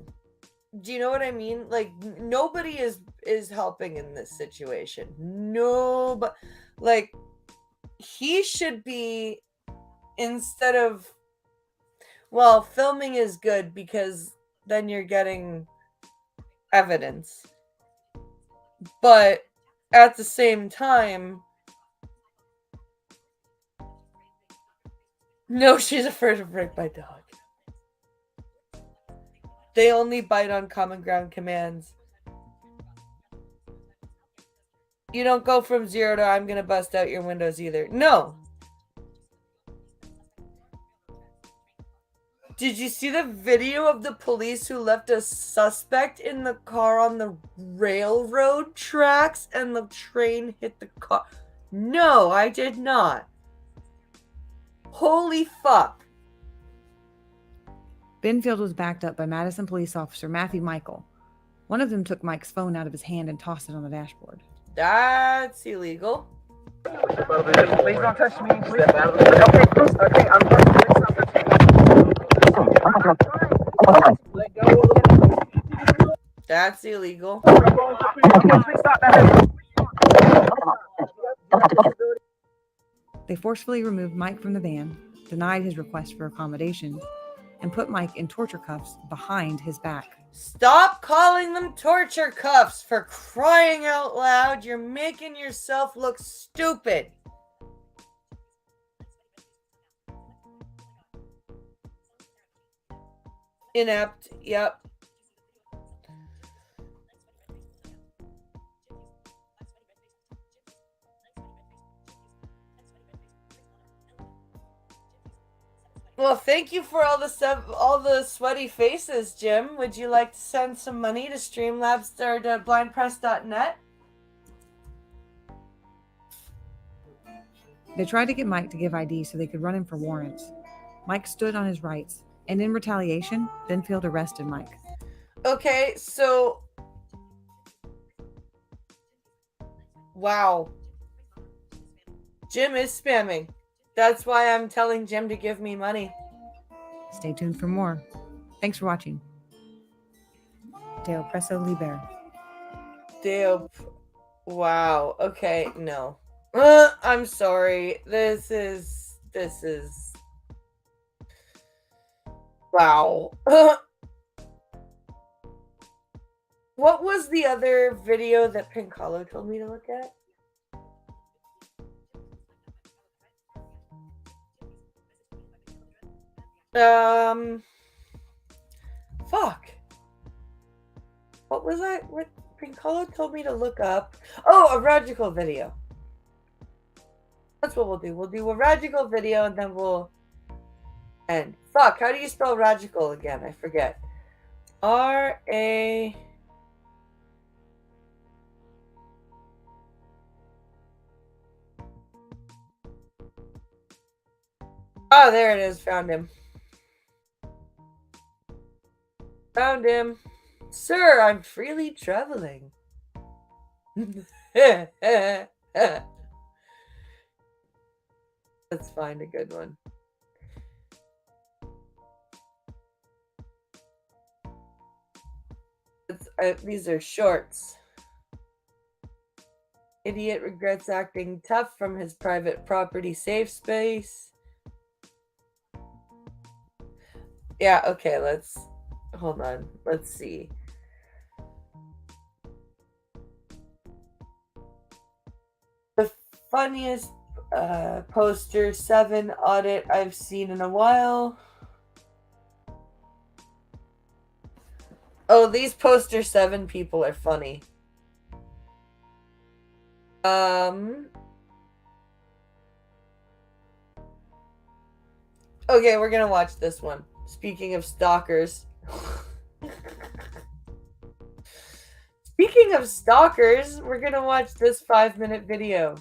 Do you know what I mean? Like, nobody is helping in this situation. No, but, like, he should be, instead of, well, filming is good because then you're getting evidence. But at the same time, no, she's afraid of rape by dog. They only bite on common ground commands. You don't go from 0 to I'm gonna bust out your windows either. No. Did you see the video of the police who left a suspect in the car on the railroad tracks and the train hit the car? No, I did not. Holy fuck. Benfield was backed up by Madison police officer Matthew Michael. One of them took Mike's phone out of his hand and tossed it on the dashboard. That's illegal. Please don't touch me. Please. Okay, I'm trying to do something. Let go. That's illegal. Please stop that. They forcefully removed Mike from the van, denied his request for accommodation, and put Mike in torture cuffs behind his back. Stop calling them torture cuffs, for crying out loud. You're making yourself look stupid. Inept, yep. Well, thank you for all the sweaty faces, Jim. Would you like to send some money to Streamlabs or to blindpress.net? They tried to get Mike to give ID so they could run him for warrants. Mike stood on his rights, and in retaliation, Benfield arrested Mike. Okay, so... Wow. Jim is spamming. That's why I'm telling Jim to give me money. Stay tuned for more. Thanks for watching. Deo Presso Liber. Deo... Wow. Okay, no. I'm sorry. This is... Wow. What was the other video that Pinkalo told me to look at? Fuck. What was what Pinkalo told me to look up? Oh, a Ragical video. That's what we'll do. We'll do a Ragical video and then we'll end. Fuck, how do you spell Ragical again? I forget. R-A... Oh, there it is. Found him. Found him. Sir, I'm freely traveling. Let's find a good one. These are shorts. Idiot regrets acting tough from his private property safe space. Yeah, okay, let's... Hold on. Let's see. The funniest poster 7 audit I've seen in a while. Oh, these poster 7 people are funny. Okay, we're gonna watch this one. Speaking of stalkers. Speaking of stalkers, we're gonna watch this 5-minute video.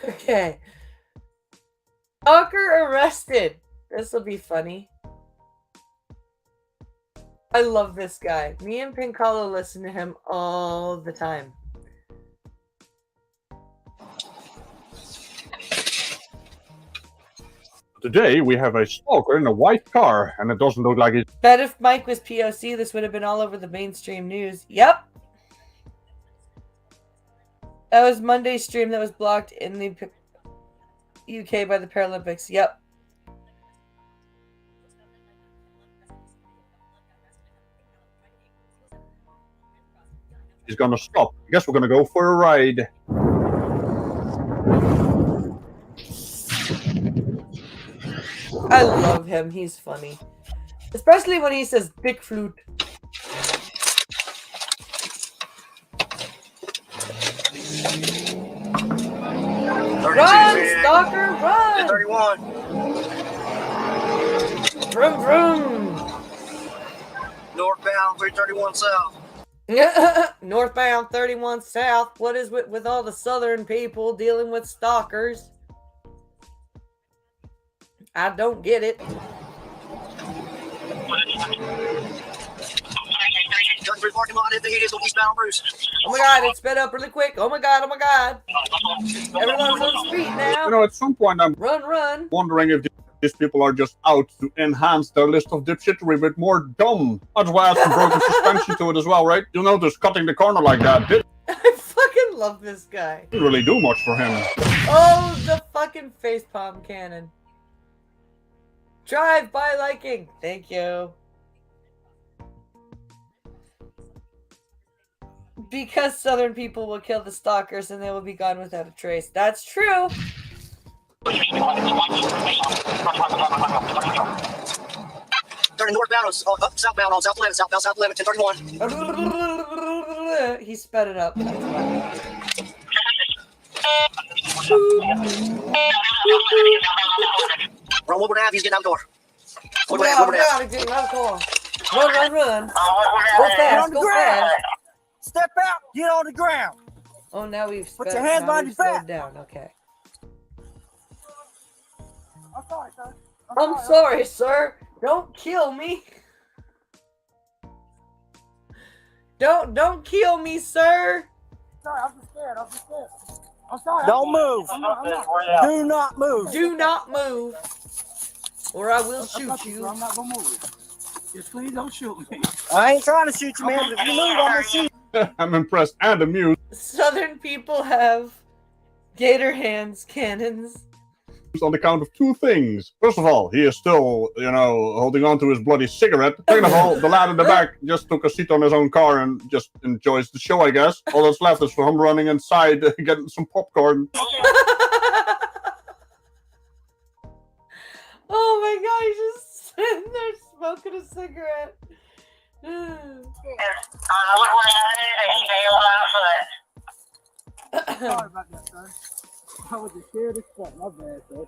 Okay. Stalker arrested. This will be funny. I love this guy. Me and Pinkalo listen to him all the time. Today we have a stalker in a white car, and it doesn't look like it. Bet if Mike was POC, this would have been all over the mainstream news. Yep. That was Monday's stream that was blocked in the UK by the Paralympics. Yep. He's gonna stop. I guess we're gonna go for a ride. I love him. He's funny. Especially when he says big flute. Run, stalker, run! 31. Vroom, vroom. Northbound 331 south. Northbound 31 south. What is with all the southern people dealing with stalkers? I don't get it. Parking lot if the heat is on eastbound Bruce. Oh my god, it sped up really quick. Oh my god, oh my god. Everyone's on speed now. You know, at some point I'm run. Wondering if these people are just out to enhance their list of dipshittery with more dumb. That's why I add some broken suspension to it as well, right? You know, just cutting the corner like that didn't I fucking love this guy. really do much for him. Oh, the fucking facepalm cannon. Drive by liking. Thank you. Because southern people will kill the stalkers and they will be gone without a trace. That's true. Turning northbound, southbound on South 11, southbound South 11, 1031. He sped it up. Wrong Woodward Ave, he's getting out the door. Woodward Yeah, Ave, Woodward Ave. gotta get out of the car. Run, run, run. Go Get fast, on the go ground. fast. Step out. Get on the ground. Oh, now we've Put your hands behind your slowed back. down. Okay. I'm sorry, sir. I'm sorry, sir. Don't kill me. Don't kill me, sir. Sorry, I'm just scared. I'm sorry. Don't move. Do not move. Do not move, or I will shoot you. I'm not gonna move. Just please don't shoot me. I ain't trying to shoot you, man. But if you move, I'm gonna shoot you. I'm impressed and amused Southern people have gator hands cannons. on the count of two things. First of all, he is still, holding on to his bloody cigarette. Second of all, the lad in the back just took a seat on his own car and just enjoys the show, I guess. All that's left is for him running inside, getting some popcorn. Oh my god, he's just sitting there smoking a cigarette. Sorry about that, sir. I was just scared as fuck. My bad, sir.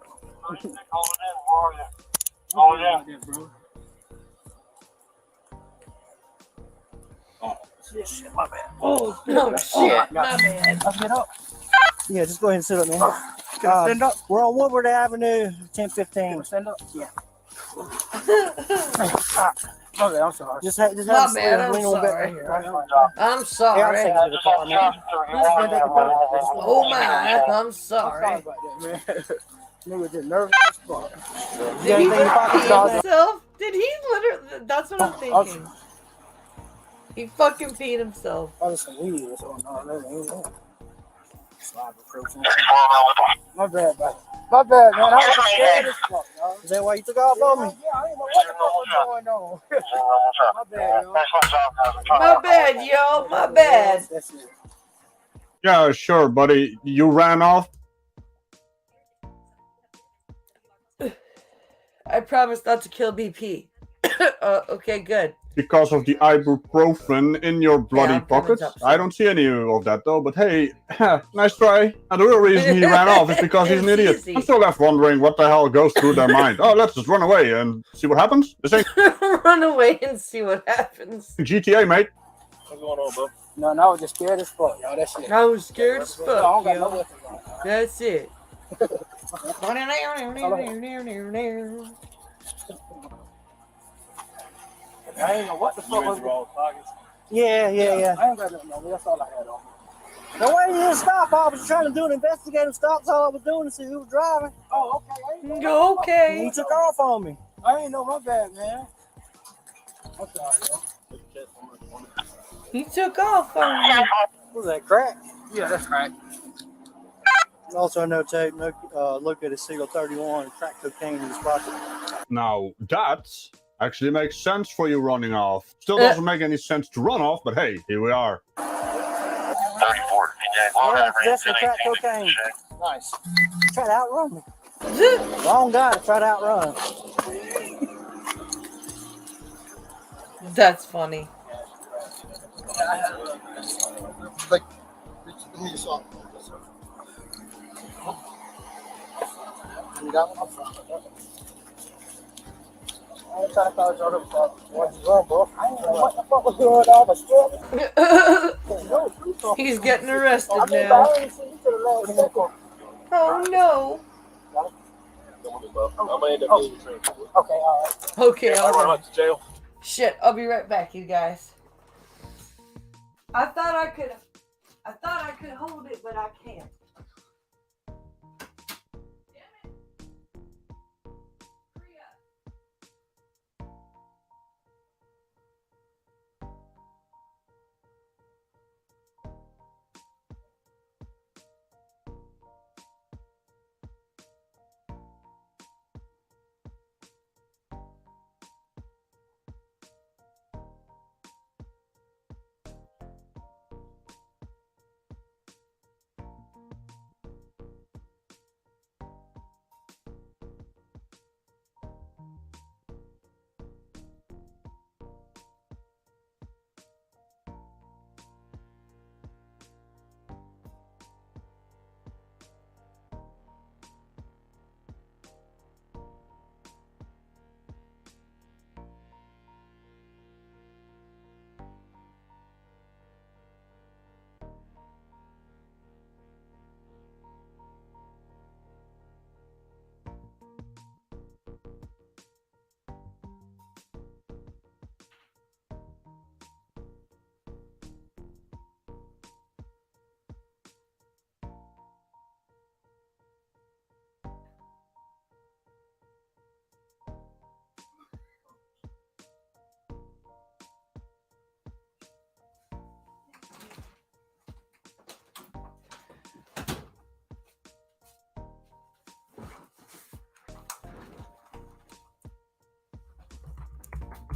Oh, yeah. Bro. Oh, shit, my bad. Oh, shit, my bad. I'll get up. Yeah, just go ahead and sit up, man. Stand up. We're on Woodward Avenue, 1015. Stand up? Yeah. Okay, I'm sorry. Just have My bad, I'm sorry. I'm sorry. Oh my, I'm sorry. Nigga just nervous as fuck. Did he pee himself? Did he literally? That's what I'm thinking. He fucking peed himself. Oh, there's some weed or something. My bad, man. My bad, man. I was just scared as fuck, dog. Is that why you took off on me? Yeah, I didn't know what the fuck was going on. My bad, yo. My bad, yo. My bad. That's it. Yeah, sure, buddy. You ran off? I promise not to kill BP. Okay, good. Because of the ibuprofen in your bloody I'm coming pockets? up, I don't see any of that though, but hey, nice try. And the real reason he ran off is because he's an idiot. Easy. I'm still left wondering what the hell goes through their mind. Oh, let's just run away and see what happens. This ain't Run away and see what happens. GTA, mate. What's going on, bro? No, I was just scared as fuck, y'all. That's it. I was scared as I fuck, don't got no yo. weapons on. That's it. I ain't know what the fuck was wrong. Yeah. I ain't got nothing on me. That's all I had on me. No way, you didn't stop. I was trying to do an investigative stop. That's all I was doing to see who was driving. Oh, okay. Okay. He took off on me. I ain't know, my bad, man. I'm sorry, yo. He took off on me. Was that crack? Yeah, that's crack. Also notate, look at a single 31 and crack cocaine in his pocket. Now, that actually makes sense for you running off. Still doesn't make any sense to run off, but hey, here we are. 34. Yeah, that's the crack cocaine. Nice. Try to outrun me. Wrong guy to try to outrun. That's funny. Like, let me saw. You got one? I ain't trying to call you other stuff. What's wrong, bro? I ain't know what the fuck was going on, but He's getting arrested now. Oh no. I'm gonna end up being transported. Okay, all right. Okay, I'll run to jail. Shit, I'll be right back, you guys. I thought I could hold it, but I can't.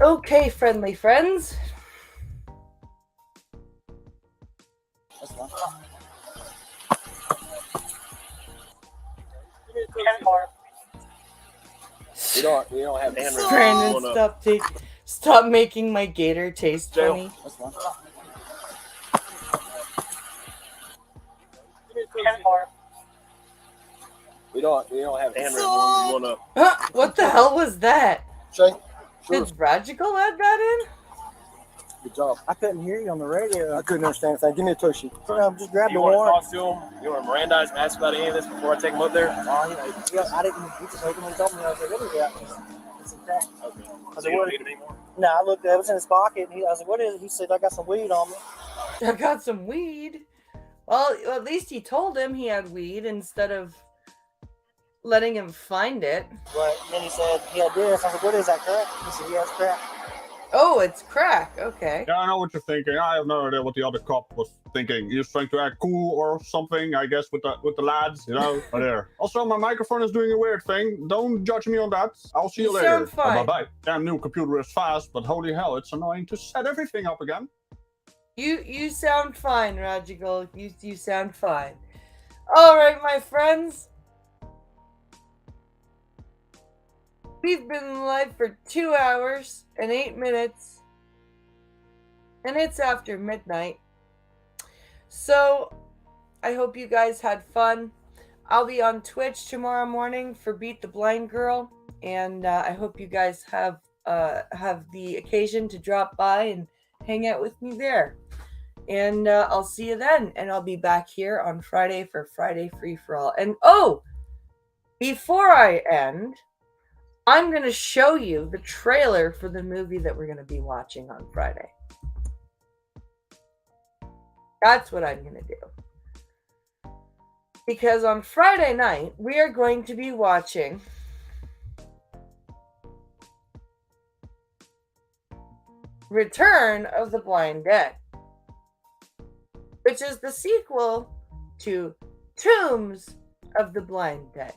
Okay, friendly friends. That's fine. We don't have handwritten. Brandon, stop making my gator taste funny. That's fine. We don't have handwritten. What the hell was that? Shay, Did Ragical add that in? good job. I couldn't hear you on the radio. I couldn't understand anything. Give me a tushy. Just grab the You want to warrant. talk to him? You want to Mirandize and ask about any of this before I take him up there? I didn't. He just opened and told me. I was like, what is that? It's some crack. Okay. I was So like, you what? don't need it anymore? No, I looked. It was in his pocket. I was like, what is it? He said, I got some weed on me. I got some weed. Well, at least he told him he had weed instead of letting him find it. Right. And then he said he had this. I was like, what is that, crack? He said, yeah, it's crack. Oh, it's crack. Okay. Yeah, I know what you're thinking. I have no idea what the other cop was thinking. He was trying to act cool or something, I guess, with the lads, you know. But there. Also, my microphone is doing a weird thing. Don't judge me on that. I'll see you later. Sound fine. Bye-bye. Damn new computer is fast, but holy hell, it's annoying to set everything up again. You sound fine, Ragical. You sound fine. All right, my friends. We've been live for 2 hours and 8 minutes, and it's after midnight. So, I hope you guys had fun. I'll be on Twitch tomorrow morning for Beat the Blind Girl, and I hope you guys have the occasion to drop by and hang out with me there. And I'll see you then, and I'll be back here on Friday for Friday Free For All. And oh, before I end, I'm going to show you the trailer for the movie that we're going to be watching on Friday. That's what I'm going to do. Because on Friday night, we are going to be watching Return of the Blind Dead, which is the sequel to Tombs of the Blind Dead.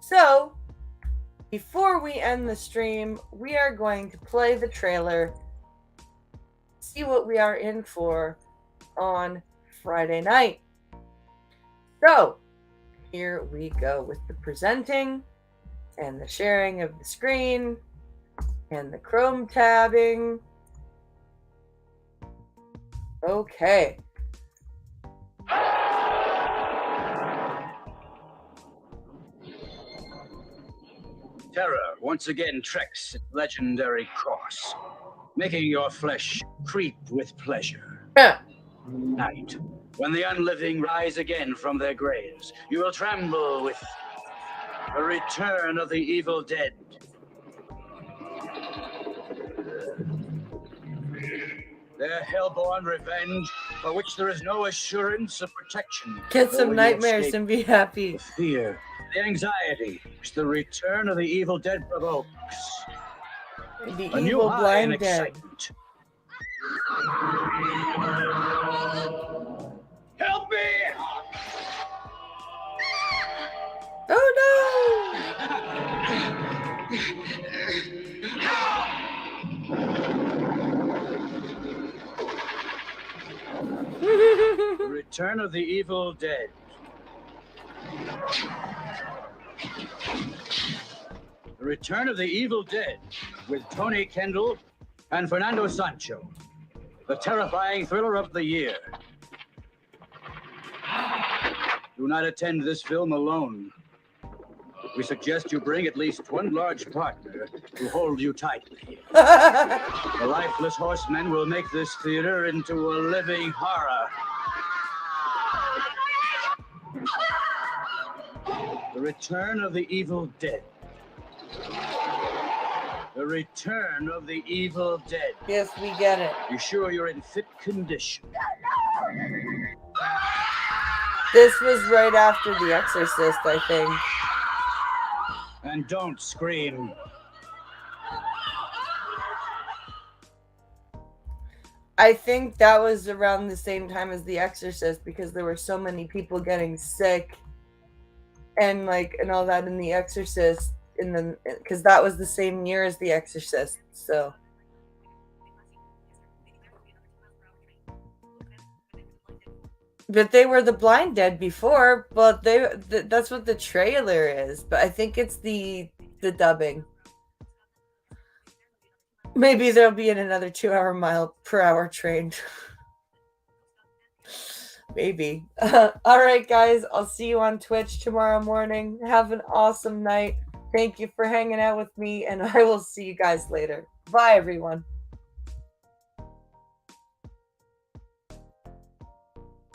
So, before we end the stream, we are going to play the trailer, see what we are in for on Friday night. So, here we go with the presenting and the sharing of the screen and the Chrome tabbing. Okay. Terror once again treks its legendary course, making your flesh creep with pleasure. Night, when the unliving rise again from their graves, you will tremble with the return of the evil dead. Their hellborn revenge, for which there is no assurance of protection. Get Though some when you nightmares escape and be happy. the fear, the anxiety, which the return of the evil dead provokes. The A new evil high in blind dead. excitement. Help me! The return of the evil dead. The Return of the Evil Dead with Tony Kendall and Fernando Sancho. The terrifying thriller of the year. Do not attend this film alone. We suggest you bring at least one large partner to hold you tightly. The lifeless horsemen will make this theater into a living horror. The Return of the Evil Dead. The Return of the Evil Dead. Yes, we get it. You sure you're in fit condition? This was right after The Exorcist, I think. And don't scream. I think that was around the same time as The Exorcist because there were so many people getting sick and all that in The Exorcist. because that was the same year as The Exorcist. So. But they were the Blind Dead before, but that's what the trailer is. But I think it's the dubbing. Maybe they'll be in another 2-hour mile-per-hour train. Maybe. All right, guys. I'll see you on Twitch tomorrow morning. Have an awesome night. Thank you for hanging out with me, and I will see you guys later. Bye, everyone.